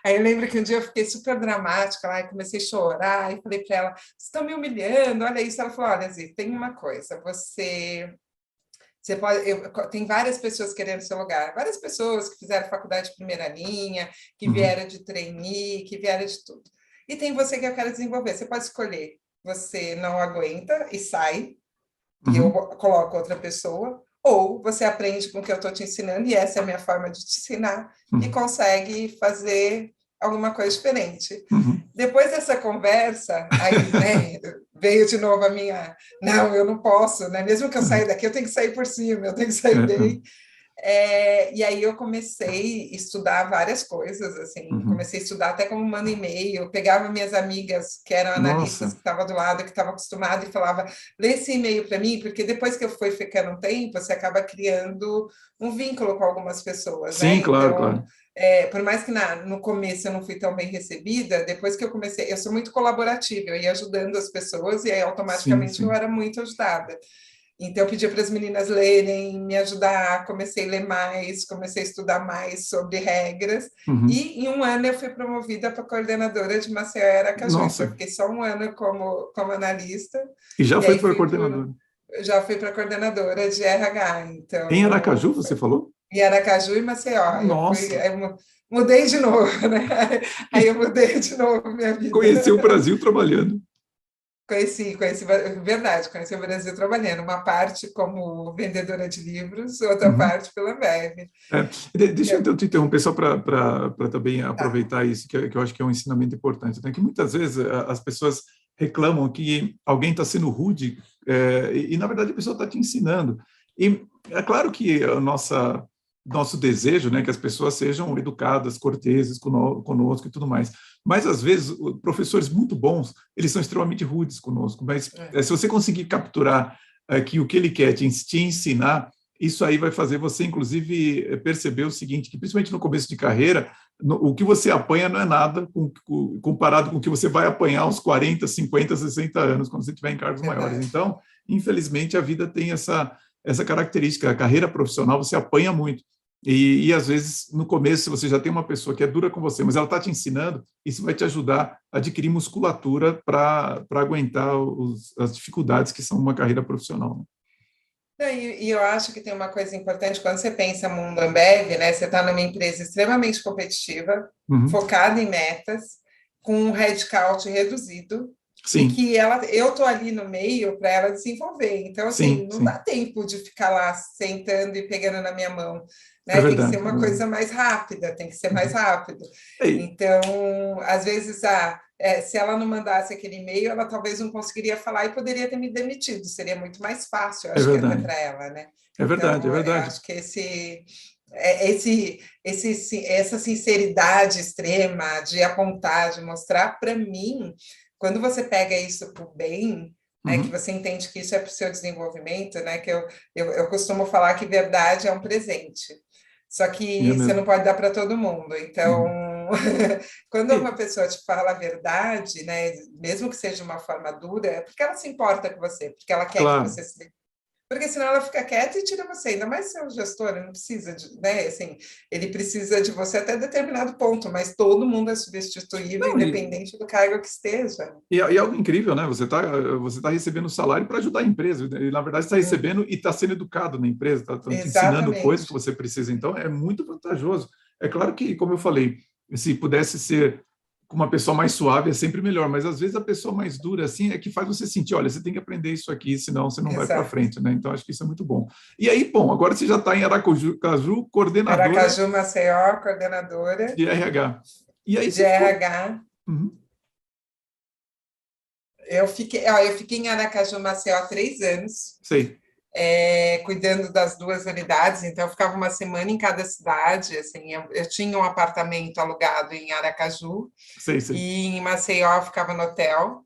aí eu lembro que um dia eu fiquei super dramática lá, e comecei a chorar, e falei para ela, vocês estão me humilhando, olha isso. Ela falou, olha, Zê, tem uma coisa, você pode, tem várias pessoas querendo seu lugar, várias pessoas que fizeram faculdade de primeira linha, que Uhum, vieram de trainee, que vieram de tudo. E tem você que eu quero desenvolver, você pode escolher, você não aguenta e sai, e eu uhum, coloco outra pessoa, ou você aprende com o que eu estou te ensinando, e essa é a minha forma de te ensinar, e uhum, consegue fazer alguma coisa diferente. uhum. Depois dessa conversa, aí, né, veio de novo a minha, não, eu não posso, né? Mesmo que eu saia daqui, eu tenho que sair por cima, eu tenho que É, sair é, bem. E aí eu comecei a estudar várias coisas, assim, uhum. comecei a estudar até como manda e-mail, pegava minhas amigas que eram analistas Nossa, que estavam do lado, que estavam acostumadas, e falava, lê esse e-mail para mim, porque depois que eu fui ficando um tempo, você acaba criando um vínculo com algumas pessoas, né? sim, claro, Então, claro. por mais que no começo eu não fui tão bem recebida, depois que eu comecei, eu sou muito colaborativa, eu ia ajudando as pessoas e aí Sim, automaticamente eu sim. era muito ajudada. Então, eu pedi para as meninas lerem, me ajudar, comecei a ler mais, comecei a estudar mais sobre regras, Uhum. e em um ano eu fui promovida para coordenadora de Maceió e Aracaju. Então, eu Nossa, fiquei só um ano como analista, e já e foi aí para coordenador. já fui para coordenadora de RH. Em Então, Aracaju, você falou? em Aracaju e Maceió. Eu fui, Nossa, mudei de novo, né? Aí eu mudei de novo minha vida. conheci o Brasil trabalhando. Verdade, conheci o Brasil trabalhando, uma parte como vendedora de livros, outra Uhum. parte pela Ambev. É, deixa eu te interromper só para também Tá. aproveitar isso, que eu acho que é um ensinamento importante, né? Que muitas vezes as pessoas reclamam que alguém está sendo rude, na verdade a pessoa está te ensinando. E é claro que nosso desejo, né, que as pessoas sejam educadas, corteses conosco e tudo mais. Mas às vezes professores muito bons, eles são extremamente rudes conosco. Mas É, se você conseguir capturar que o que ele quer te ensinar, isso aí vai fazer você, inclusive, perceber o seguinte, que principalmente no começo de carreira, o que você apanha não é nada comparado com o que você vai apanhar aos 40, 50, 60 anos, quando você tiver em cargos maiores. verdade. Então, infelizmente, a vida tem essa característica. A carreira profissional, você apanha muito. Às vezes, no começo, se você já tem uma pessoa que é dura com você, mas ela está te ensinando, isso vai te ajudar a adquirir musculatura para aguentar as dificuldades que são uma carreira profissional. Não, e eu acho que tem uma coisa importante, quando você pensa mundo Ambev, né? Você está numa empresa extremamente competitiva, Uhum. focada em metas, com um headcount reduzido, e Sim, que eu tô ali no meio para ela desenvolver. Então, sim, assim, não dá sim. tempo de ficar lá sentando e pegando na minha mão, É né? Tem que ser verdade, é uma verdade. coisa mais rápida, tem que ser mais Uhum. rápido. É, Então, às vezes, se ela não mandasse aquele e-mail, ela talvez não conseguiria falar e poderia ter me demitido. Seria muito mais fácil, é acho que até verdade, para ela, né? é verdade, é Então, eu verdade. acho que essa sinceridade extrema de apontar, de mostrar para mim, quando você pega isso para o bem, né, que Uhum. você entende que isso é para o seu desenvolvimento, né, que eu costumo falar que verdade é um presente. Só É que você não mesmo. pode dar para todo mundo. Então, Uhum. quando uma E, pessoa te fala a verdade, né, mesmo que seja de uma forma dura, é porque ela se importa com você, porque ela quer que claro. você se, porque senão ela fica quieta e tira você, ainda mais se é um gestor, ele não precisa de, né, assim, ele precisa de você até determinado ponto, mas todo mundo é substituível, Não, independente do cargo que esteja. e algo incrível, né? Você tá recebendo salário para ajudar a empresa, e na verdade está recebendo e está sendo educado na empresa, está te ensinando coisas que Exatamente. você precisa. Então, é muito vantajoso. É claro que, como eu falei, se pudesse ser com uma pessoa mais suave, é sempre melhor, mas às vezes a pessoa mais dura, assim, é que faz você sentir, olha, você tem que aprender isso aqui, senão você não vai para Exato. frente, né? Então, acho que isso é muito bom. E aí, bom, agora você já está em Aracaju, coordenadora Aracaju, Maceió, coordenadora de RH. E aí de você ficou. RH. Uhum, Eu fiquei em Aracaju, Maceió há 3 anos, sei, cuidando das duas unidades, então eu ficava uma semana em cada cidade, assim, eu tinha um apartamento alugado em Aracaju, sei, sei. e em Maceió eu ficava no hotel.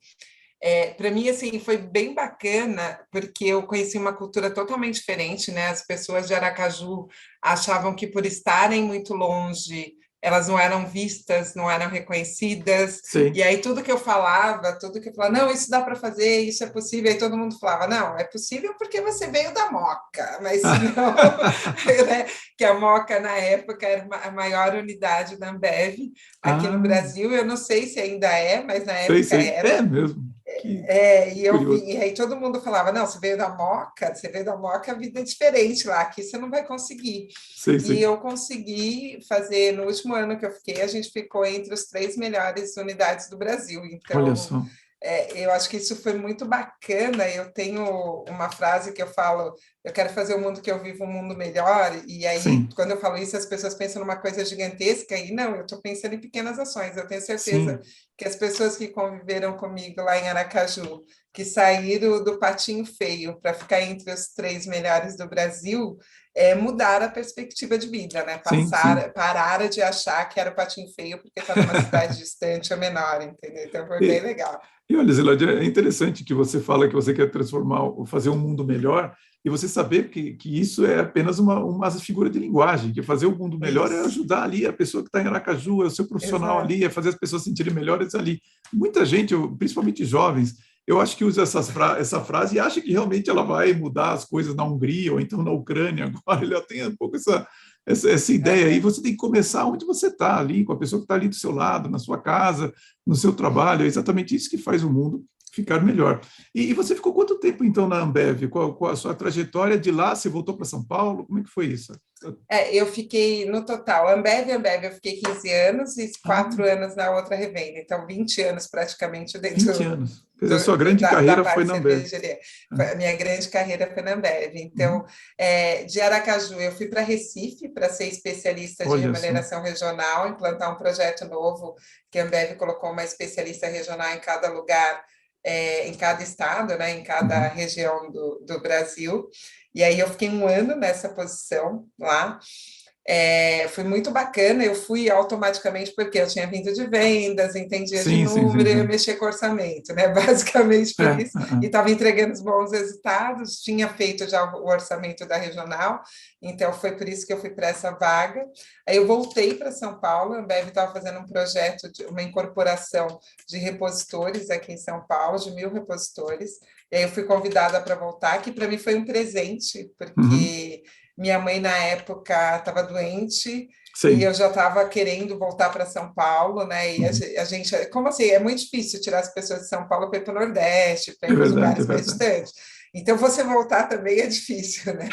Para mim, assim, foi bem bacana, porque eu conheci uma cultura totalmente diferente, né? As pessoas de Aracaju achavam que por estarem muito longe, elas não eram vistas, não eram reconhecidas, Sei. e aí tudo que eu falava, não, isso dá para fazer, isso é possível, aí todo mundo falava, não, é possível porque você veio da Moca, mas se não, né? Que a Moca, na época, era a maior unidade da Ambev aqui no Ah, Brasil, eu não sei se ainda é, mas na sei, época sei. É era. mesmo. Que E eu curioso. vim, e aí todo mundo falava: não, você veio da Moca, a vida é diferente lá, aqui você não vai conseguir. Sei, E sei. eu consegui fazer, no último ano que eu fiquei, a gente ficou entre os 3 melhores unidades do Brasil. Olha Então, só. eu acho que isso foi muito bacana. Eu tenho uma frase que eu falo: eu quero fazer o mundo que eu vivo um mundo melhor. E aí, Sim, quando eu falo isso, as pessoas pensam numa coisa gigantesca. E não, eu estou pensando em pequenas ações. Eu tenho certeza sim, que as pessoas que conviveram comigo lá em Aracaju, que saíram do patinho feio para ficar entre os 3 melhores do Brasil, mudaram a perspectiva de vida, né? sim, sim. Pararam de achar que era o patinho feio porque está numa cidade distante ou menor, entendeu? Então foi bem E, legal. e olha, Zilad, é interessante que você fala que você quer transformar, fazer um mundo melhor, e você saber que isso é apenas uma figura de linguagem, que fazer o mundo melhor é Isso, ajudar ali a pessoa que está em Aracaju, é o seu profissional ali, exato. é fazer as pessoas se sentirem melhores ali. Muita gente, principalmente jovens, eu acho que usa essa frase e acha que realmente ela vai mudar as coisas na Hungria ou então na Ucrânia agora. Ele tem um pouco essa ideia aí. Uhum. Você tem que começar onde você está, ali, com a pessoa que está ali do seu lado, na sua casa, no seu trabalho. É exatamente isso que faz o mundo ficar melhor. E você ficou quanto tempo, então, na Ambev? Qual a sua trajetória de lá? Você voltou para São Paulo? Como é que foi isso? Eu fiquei no total, Ambev, eu fiquei 15 anos e Ah, 4 anos na outra revenda, então 20 anos praticamente 20 dentro anos. A sua grande da carreira foi parte de na Ambev. cervejaria. Ah, A minha grande carreira foi na Ambev. Então, uhum. de Aracaju, eu fui para Recife para ser especialista de Olha só. remuneração regional, implantar um projeto novo, que a Ambev colocou uma especialista regional em cada lugar, em cada estado, né, em cada Uhum. região do Brasil. E aí eu fiquei um ano nessa posição lá. Foi muito bacana, eu fui automaticamente porque eu tinha vindo de vendas, entendia de Sim, sim, sim, número, eu sim. mexia com orçamento, né? Basicamente É, por isso, e estava entregando os bons resultados, tinha feito já o orçamento da regional, então foi por isso que eu fui para essa vaga. Aí eu voltei para São Paulo, a Ambev estava fazendo um projeto de uma incorporação de repositores aqui em São Paulo, de 1.000 repositores, e aí eu fui convidada para voltar, que para mim foi um presente, uhum. porque minha mãe, na época, estava doente e Sei. eu já estava querendo voltar para São Paulo, né? E Uhum. a gente, como assim? É muito difícil tirar as pessoas de São Paulo para ir para o Nordeste, para É ir para os verdade, é lugares mais verdade. distantes. Então, você voltar também é difícil, né?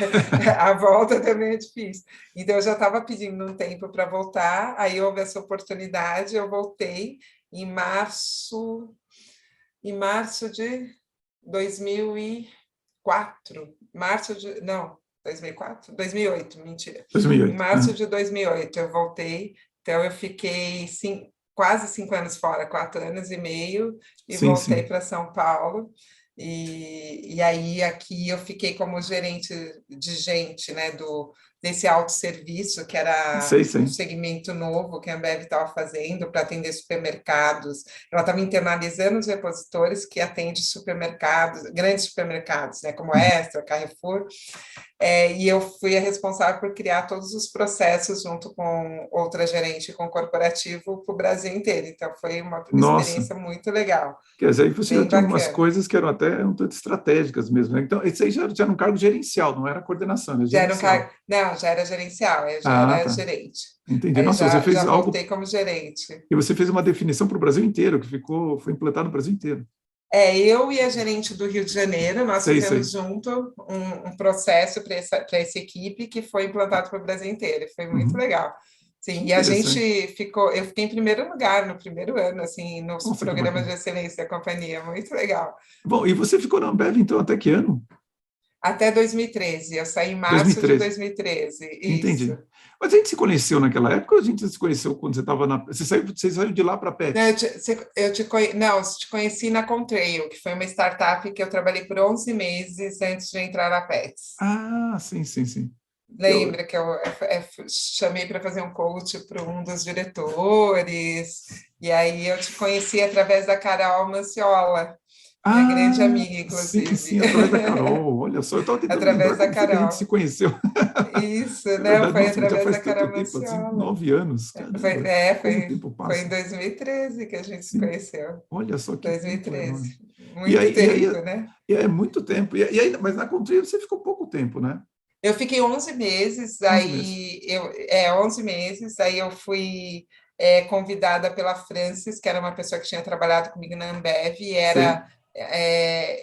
A volta também é difícil. Então, eu já estava pedindo um tempo para voltar, aí houve essa oportunidade, eu voltei em março de 2004. Não, 2004? 2008, mentira. Em 2008. março Aham. de 2008 eu voltei, então eu fiquei quase 5 anos fora, 4 anos e meio, e Sim, voltei sim. para São Paulo. E aí aqui eu fiquei como gerente de gente, né, desse autosserviço, que era Sei, um sei. segmento novo que a Ambev estava fazendo para atender supermercados. Ela estava internalizando os repositores que atendem supermercados, grandes supermercados, né, como Uhum. Extra, Carrefour, e eu fui a responsável por criar todos os processos junto com outra gerente com corporativo para o Brasil inteiro. Então, foi uma Nossa. experiência muito legal, Quer dizer, aí você já bem tinha algumas bacana. coisas que eram até um tanto estratégicas mesmo, né? Então, isso aí já era um cargo gerencial, não era coordenação, era Já era um gerencial. cargo, não, já era gerencial, eu já Ah, era tá. gerente. Entendi. Aí Nossa, você já fez algo voltei como gerente. e você fez uma definição para o Brasil inteiro, que foi implantado no Brasil inteiro. Eu e a gerente do Rio de Janeiro, nós Sei, fizemos sei. junto um processo para essa equipe que foi implantado para o Brasil inteiro. Foi muito Uhum. legal. Que Sim, e a interessante. gente eu fiquei em primeiro lugar no primeiro ano, assim, nos Nossa, que programas de bacana. excelência da companhia. Muito legal. Bom, e você ficou na Ambev, então, até que ano? Até 2013, eu saí em março de 2013. 2013. Isso. Entendi. Mas a gente se conheceu naquela época ou a gente se conheceu quando você estava na. Você saiu de lá para a Não, Pets? não, eu te conheci na Contrail, que foi uma startup que eu trabalhei por 11 meses antes de entrar na Pets. Ah, sim, sim, sim. Eu, Lembra que eu chamei para fazer um coach para um dos diretores, e aí eu te conheci através da Carol Manciola, minha grande Ah, amiga, sim, inclusive. sim, através da Carol. Olha só, eu estava tentando lembrar Através da como foi que a gente Carol. se conheceu. Isso, É não, verdade, foi nossa, mas já através faz da tanto Carol tempo, assim, Manciola. 9 anos, Foi, caramba, é, como o foi, tempo foi em passa. 2013 que a gente se Sim, conheceu. olha só que tempo enorme. 2013. E Muito aí, e aí tempo, né? e é muito tempo. E aí, mas na Contrilha você ficou pouco tempo, né? Eu fiquei 11 meses, 11 meses. 11 meses, aí eu fui convidada pela Francis, que era uma pessoa que tinha trabalhado comigo na Ambev, e Sei,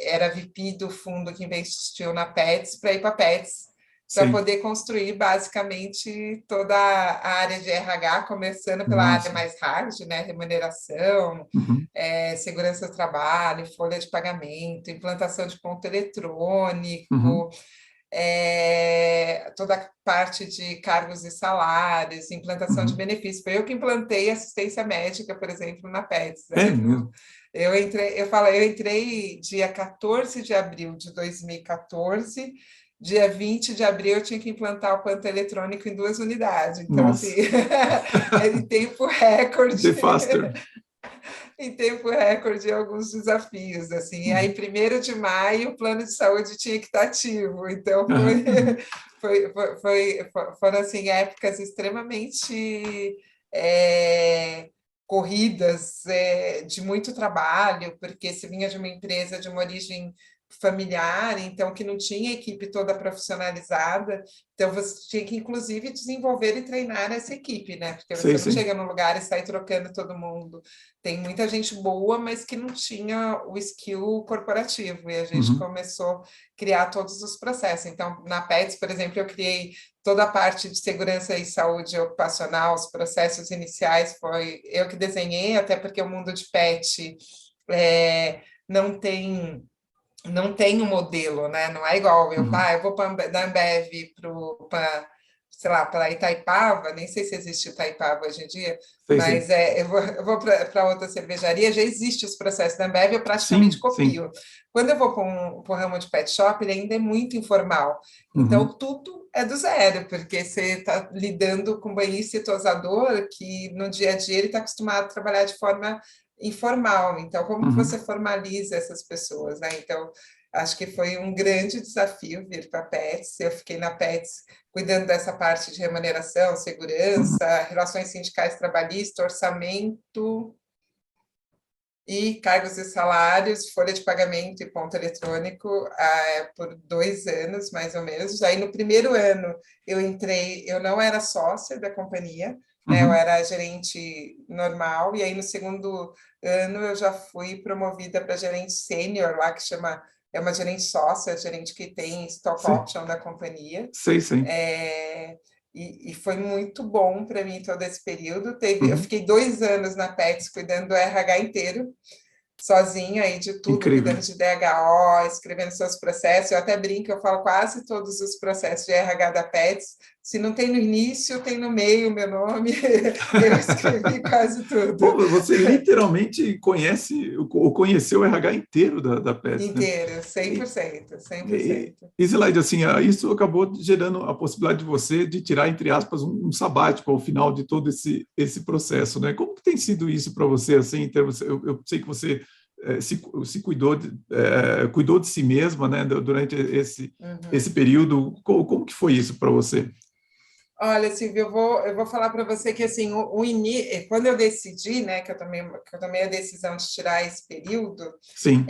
era VP do fundo que investiu na Pets, para ir para Pets, para sei. poder construir basicamente toda a área de RH, começando pela área Nossa. mais hard, né? Remuneração, Uhum, segurança do trabalho, folha de pagamento, implantação de ponto uhum, eletrônico, toda a parte de cargos e salários, implantação de uhum. benefícios. Foi eu que implantei assistência médica, por exemplo, na Pets. É Aí mesmo. eu entrei dia 14 de abril de 2014. Dia 20 de abril eu tinha que implantar o panto eletrônico em 2 unidades. Então, assim, Nossa. em tempo recorde, The Faster. em tempo recorde alguns desafios, assim. E aí, Uhum. 1º de maio, o plano de saúde tinha que estar ativo. Então, Aham, uhum, foram, assim, épocas extremamente é, corridas, de muito trabalho, porque se vinha de uma empresa de uma origem familiar, então que não tinha equipe toda profissionalizada, então você tinha que inclusive desenvolver e treinar essa equipe, né? Porque sei, você não sei. chega num lugar e sai trocando todo mundo. Tem muita gente boa, mas que não tinha o skill corporativo, e a gente Uhum, começou a criar todos os processos. Então, na Pets, por exemplo, eu criei toda a parte de segurança e saúde ocupacional, os processos iniciais foi eu que desenhei, até porque o mundo de pet não tem um modelo, né? Não é igual uhum. eu vou da Ambev para, sei lá, para Itaipava, nem sei se existe Itaipava hoje em dia, Sei, sei. mas eu vou para outra cervejaria, já existe os processos da Ambev, eu praticamente Sim, sim. copio. Quando eu vou para um ramo de pet shop, ele ainda é muito informal. Uhum, Então, tudo é do zero, porque você está lidando com banhista e tosador que no dia a dia ele está acostumado a trabalhar de forma informal. Então, como que você uhum, formaliza essas pessoas, né? Então, acho que foi um grande desafio vir para a Pets. Eu fiquei na Pets cuidando dessa parte de remuneração, uhum, segurança, relações sindicais trabalhistas, orçamento e cargos e salários, folha de pagamento e ponto eletrônico por 2 anos, mais ou menos. Aí, no primeiro ano, eu não era sócia da companhia, né? Eu uhum. era gerente normal, e aí no segundo ano eu já fui promovida para gerente sênior, lá que chama, é uma gerente sócia, gerente que tem stock Sei, option da companhia. sei, sei. E foi muito bom para mim todo esse período. Eu Uhum. fiquei 2 anos na Pets cuidando do RH inteiro, sozinha aí de tudo, Incrível. cuidando de DHO, escrevendo seus processos. Eu até brinco, eu falo quase todos os processos de RH da Pets. Se não tem no início, tem no meio o meu nome. Eu escrevi quase tudo. Pô, você literalmente conhece, ou conheceu o RH inteiro da Pets, né? Inteiro, E, 100%, e, 100%. e Zilaide, assim, isso acabou gerando a possibilidade de você de tirar, entre aspas, um sabático ao final de todo esse processo, né? Como que tem sido isso para você, assim, em termos, eu sei que você se cuidou de si mesma, né, durante esse Uhum. período. Como que foi isso para você? Olha, Silvia, eu vou falar para você que assim, quando eu decidi, né, que eu tomei a decisão de tirar esse período, Sim,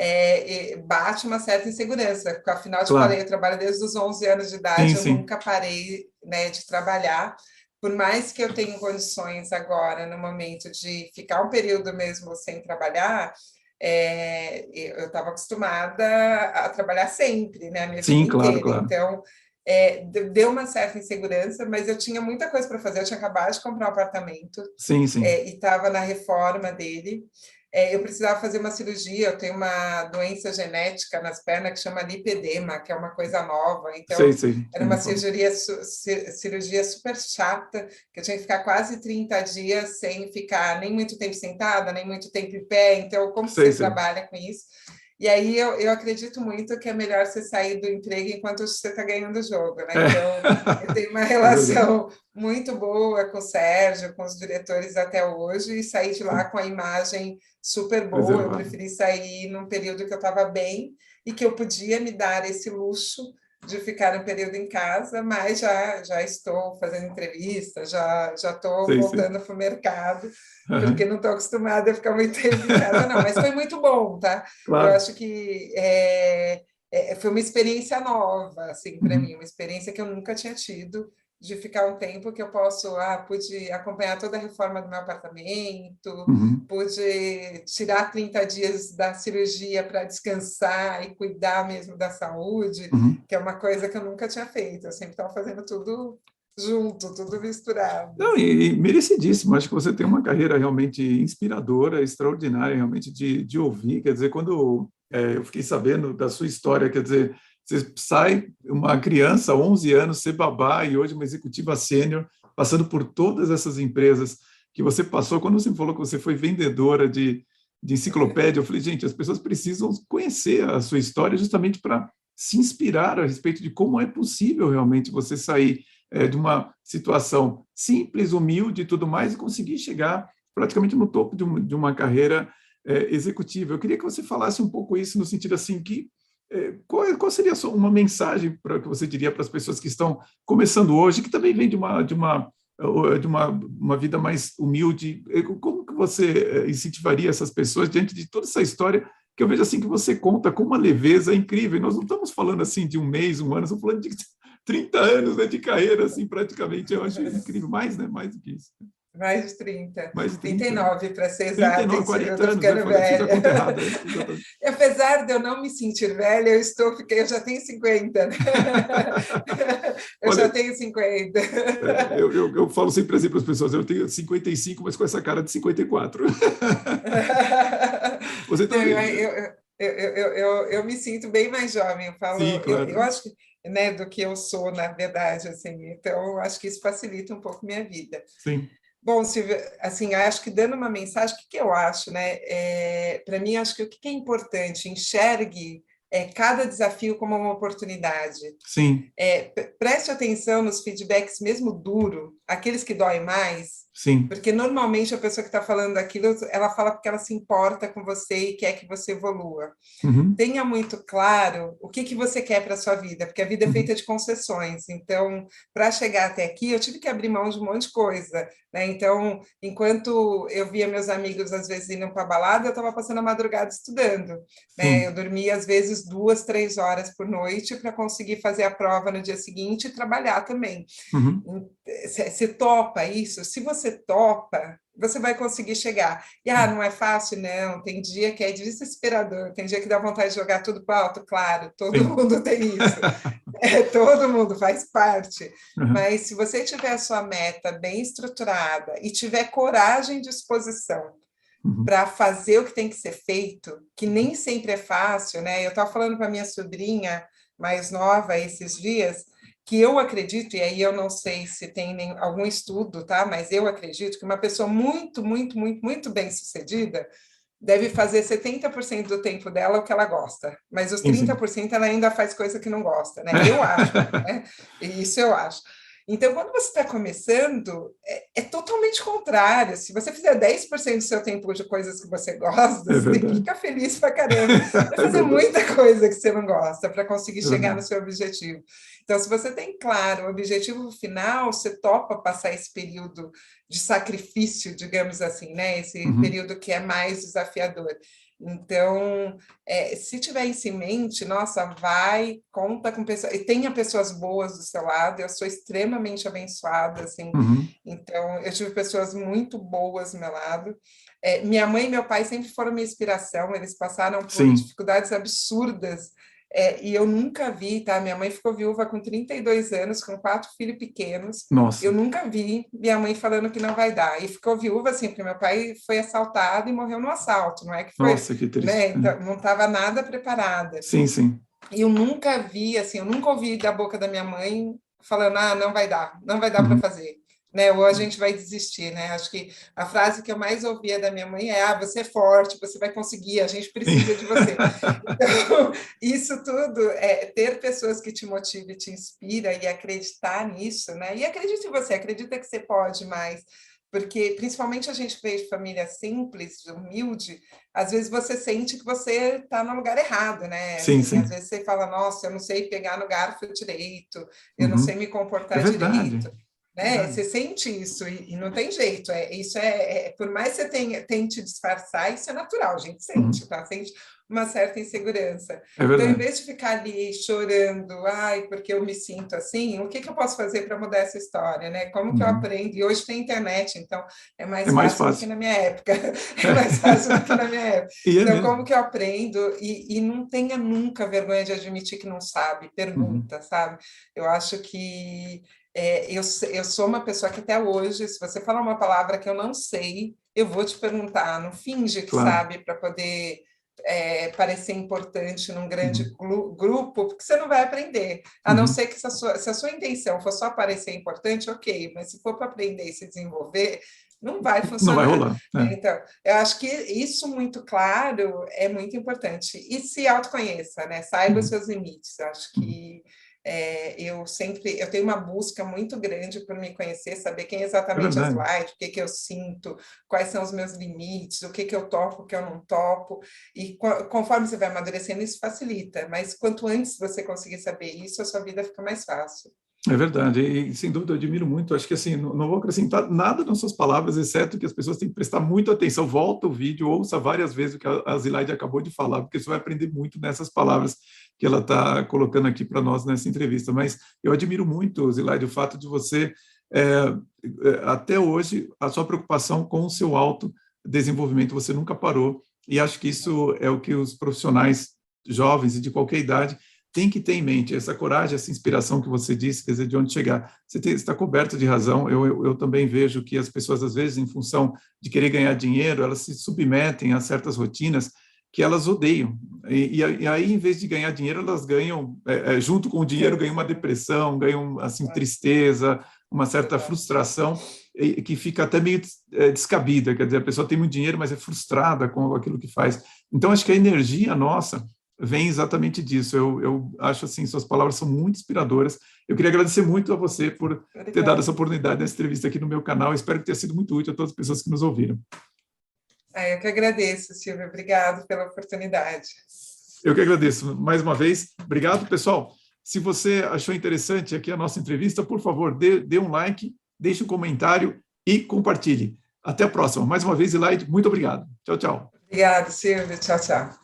bate uma certa insegurança, porque afinal de falei, claro. eu trabalho desde os 11 anos de Sim, idade, eu sim. nunca parei, né, de trabalhar. Por mais que eu tenha condições agora, no momento de ficar um período mesmo sem trabalhar, eu estava acostumada a trabalhar sempre, né, a minha vida Sim, claro, inteira. claro. Então, deu uma certa insegurança, mas eu tinha muita coisa para fazer. Eu tinha acabado de comprar um apartamento, Sim, sim. e estava na reforma dele. Eu precisava fazer uma cirurgia. Eu tenho uma doença genética nas pernas que chama lipedema, que é uma coisa nova. Sei, Então, sei. era Você me uma falou. cirurgia super chata, que eu tinha que ficar quase 30 dias sem ficar nem muito tempo sentada, nem muito tempo em pé. Então, como que Sei, você sei. trabalha com isso? E aí eu acredito muito que é melhor você sair do emprego enquanto você está ganhando o jogo, né? É, Então, eu tenho uma é verdade. relação muito boa com o Sérgio, com os diretores até hoje, e saí de lá Sim, com a imagem super boa. Eu preservado. preferi sair num período que eu estava bem e que eu podia me dar esse luxo de ficar um período em casa, mas já estou fazendo entrevista, já estou Sei, sei. voltando para o mercado, porque Aham. não estou acostumada a ficar muito tempo em casa, não. Mas foi muito bom, tá? Eu Claro. acho que foi uma experiência nova, assim, para mim, Uhum, uma experiência que eu nunca tinha tido, de ficar um tempo que eu pude acompanhar toda a reforma do meu apartamento, uhum, pude tirar 30 dias da cirurgia para descansar e cuidar mesmo da saúde, uhum. que é uma coisa que eu nunca tinha feito, eu sempre estava fazendo tudo junto, tudo misturado, Não, assim. e merecidíssimo. Acho que você tem uma carreira realmente inspiradora, extraordinária, realmente de ouvir. Quer dizer, quando eu fiquei sabendo da sua história, quer dizer, você sai uma criança, 11 anos, ser babá e hoje uma executiva sênior, passando por todas essas empresas que você passou. Quando você falou que você foi vendedora de enciclopédia, eu falei, gente, as pessoas precisam conhecer a sua história justamente para se inspirar a respeito de como é possível realmente você sair de uma situação simples, humilde e tudo mais, e conseguir chegar praticamente no topo de uma carreira executiva. Eu queria que você falasse um pouco isso no sentido assim que qual seria uma mensagem para que você diria para as pessoas que estão começando hoje, que também vêm de uma vida mais humilde? Como que você incentivaria essas pessoas diante de toda essa história que eu vejo assim que você conta com uma leveza incrível? E nós não estamos falando assim de um mês, um ano, estamos falando de 30 anos, né, de carreira, assim, praticamente. Eu acho incrível. Mais, né? Mais do que isso. Mais de 30, Mais de 30 anos. 39 para ser exata, 39, hein? Eu 40 estou anos, né? ficando Fiz a velha. conta errada. Exatamente. E apesar de eu não me sentir velha, eu já tenho 50, né? Eu já Olha, tenho 50. eu falo sempre assim para as pessoas, eu tenho 55, mas com essa cara de 54. Você Não, também, né? eu me sinto bem mais jovem, eu Sim, falo, eu claro. acho que, né, do que eu sou, na verdade, assim, então eu acho que isso facilita um pouco minha vida. Sim, Bom, Silvia, assim, acho que dando uma mensagem, o que eu acho, né? Para mim, acho que o que é importante, enxergue cada desafio como uma oportunidade. sim, Preste atenção nos feedbacks mesmo duro, aqueles que doem mais, sim. porque normalmente a pessoa que está falando aquilo, ela fala porque ela se importa com você e quer que você evolua. Uhum, Tenha muito claro o que você quer para a sua vida, porque a vida é uhum, feita de concessões. Então, para chegar até aqui, eu tive que abrir mão de um monte de coisa, né? Então, enquanto eu via meus amigos às vezes indo para a balada, eu estava passando a madrugada estudando, né? Eu sim. dormia às vezes 2, 3 horas por noite para conseguir fazer a prova no dia seguinte e trabalhar também. Uhum, Você topa isso? Se você topa, você vai conseguir chegar. E uhum. não é fácil, não. Tem dia que é desesperador, tem dia que dá vontade de jogar tudo para alto, claro, todo Sim. mundo tem isso. Todo mundo faz parte. Uhum, Mas se você tiver a sua meta bem estruturada e tiver coragem e disposição uhum. para fazer o que tem que ser feito, que nem sempre é fácil, né? Eu estava falando com a minha sobrinha mais nova esses dias, que eu acredito, e aí eu não sei se tem algum estudo, tá? Mas eu acredito que uma pessoa muito, muito, muito, muito bem sucedida deve fazer 70% do tempo dela o que ela gosta, mas os Sim, sim. 30% ela ainda faz coisa que não gosta, né? Eu acho, né? Isso eu acho. Então, quando você está começando, é totalmente contrário. Se você fizer 10% do seu tempo de coisas que você gosta, É você tem que verdade. ficar feliz pra caramba. Vai É fazer verdade. muita coisa que você não gosta para conseguir É chegar no verdade. seu objetivo. Então, se você tem claro o objetivo final, você topa passar esse período de sacrifício, digamos assim, né? Esse Uhum. período que é mais desafiador. Então, se tiver isso em mente, nossa, vai, conta com pessoas, e tenha pessoas boas do seu lado. Eu sou extremamente abençoada, assim, Uhum. então eu tive pessoas muito boas do meu lado. Minha mãe e meu pai sempre foram minha inspiração, eles passaram por Sim. dificuldades absurdas, e eu nunca vi, tá? Minha mãe ficou viúva com 32 anos, com 4 filhos pequenos. Eu Nossa. nunca vi minha mãe falando que não vai dar. E ficou viúva, assim, porque meu pai foi assaltado e morreu no assalto, não é que foi, Nossa, que triste. né? Então, não estava nada preparada. Sim, sim. E eu nunca vi, assim, eu nunca ouvi da boca da minha mãe falando, não vai dar, não vai dar para Uhum. fazer. né? Ou a gente vai desistir, né? Acho que a frase que eu mais ouvia da minha mãe é: você é forte, você vai conseguir, a gente precisa de você. Então, isso tudo, ter pessoas que te motivam e te inspiram e acreditar nisso, né? E acredite em você, acredita que você pode mais. Porque, principalmente, a gente veio de família simples, humilde, às vezes você sente que você está no lugar errado, né? Sim, Assim, às sim. vezes você fala: nossa, eu não sei pegar no garfo direito, eu não sei Uhum. me É comportar verdade, direito, né? verdade. Você sente isso e não tem jeito. Por mais que você tente disfarçar, isso é natural, a gente Uhum. sente, tá? Sente uma certa insegurança. É Então, em verdade. vez de ficar ali chorando, ai, porque eu me sinto assim, o que eu posso fazer para mudar essa história, né? Como que eu Uhum. aprendo? E hoje tem internet, então é É mais mais fácil do que fácil. na minha época. É É. mais fácil do que na minha época. E é Então, como mesmo. que eu aprendo? E não tenha nunca vergonha de admitir que não sabe, Uhum. pergunta, sabe? Eu acho que eu sou uma pessoa que até hoje, se você falar uma palavra que eu não sei, eu vou te perguntar, não finge que Claro. sabe para poder parecer importante num grande Uhum. grupo, porque você não vai aprender, a não Uhum. ser que se a sua intenção for só parecer importante, ok, mas se for para aprender e se desenvolver, não vai Não vai funcionar. rolar, né? Então, eu acho que isso muito claro é muito importante. E se autoconheça, né? Saiba os Uhum. seus limites. Eu acho Uhum. que eu tenho uma busca muito grande por me conhecer, saber quem é É exatamente as verdade. lives, o que eu sinto, quais são os meus limites, o que eu topo, o que eu não topo, e conforme você vai amadurecendo, isso facilita, mas quanto antes você conseguir saber isso, a sua vida fica mais fácil. É verdade, e sem dúvida eu admiro muito. Acho que assim, não vou acrescentar nada nas suas palavras, exceto que as pessoas têm que prestar muita atenção. Volta o vídeo, ouça várias vezes o que a Zilaide acabou de falar, porque você vai aprender muito nessas palavras que ela está colocando aqui para nós nessa entrevista. Mas eu admiro muito, Zilaide, o fato de você, até hoje, a sua preocupação com o seu autodesenvolvimento, você nunca parou, e acho que isso é o que os profissionais jovens e de qualquer idade tem que ter em mente essa coragem, essa inspiração que você disse, quer dizer, de onde chegar. Você está coberto de razão. Eu também vejo que as pessoas, às vezes, em função de querer ganhar dinheiro, elas se submetem a certas rotinas que elas odeiam. E aí, em vez de ganhar dinheiro, elas ganham, junto com o dinheiro, ganham uma depressão, ganham assim, tristeza, uma certa frustração, que fica até meio descabida. Quer dizer, a pessoa tem muito dinheiro, mas é frustrada com aquilo que faz. Então, acho que a energia nossa vem exatamente disso. Eu acho assim, suas palavras são muito inspiradoras. Eu queria agradecer muito a você por ter dado essa oportunidade nessa entrevista aqui no meu canal. Espero que tenha sido muito útil a todas as pessoas que nos ouviram. Eu que agradeço, Silvia. Obrigado pela oportunidade. Eu que agradeço mais uma vez. Obrigado, pessoal. Se você achou interessante aqui a nossa entrevista, por favor, dê um like, deixe um comentário e compartilhe. Até a próxima. Mais uma vez, Elaide, muito obrigado. Tchau, tchau. Obrigada, Silvia. Tchau, tchau.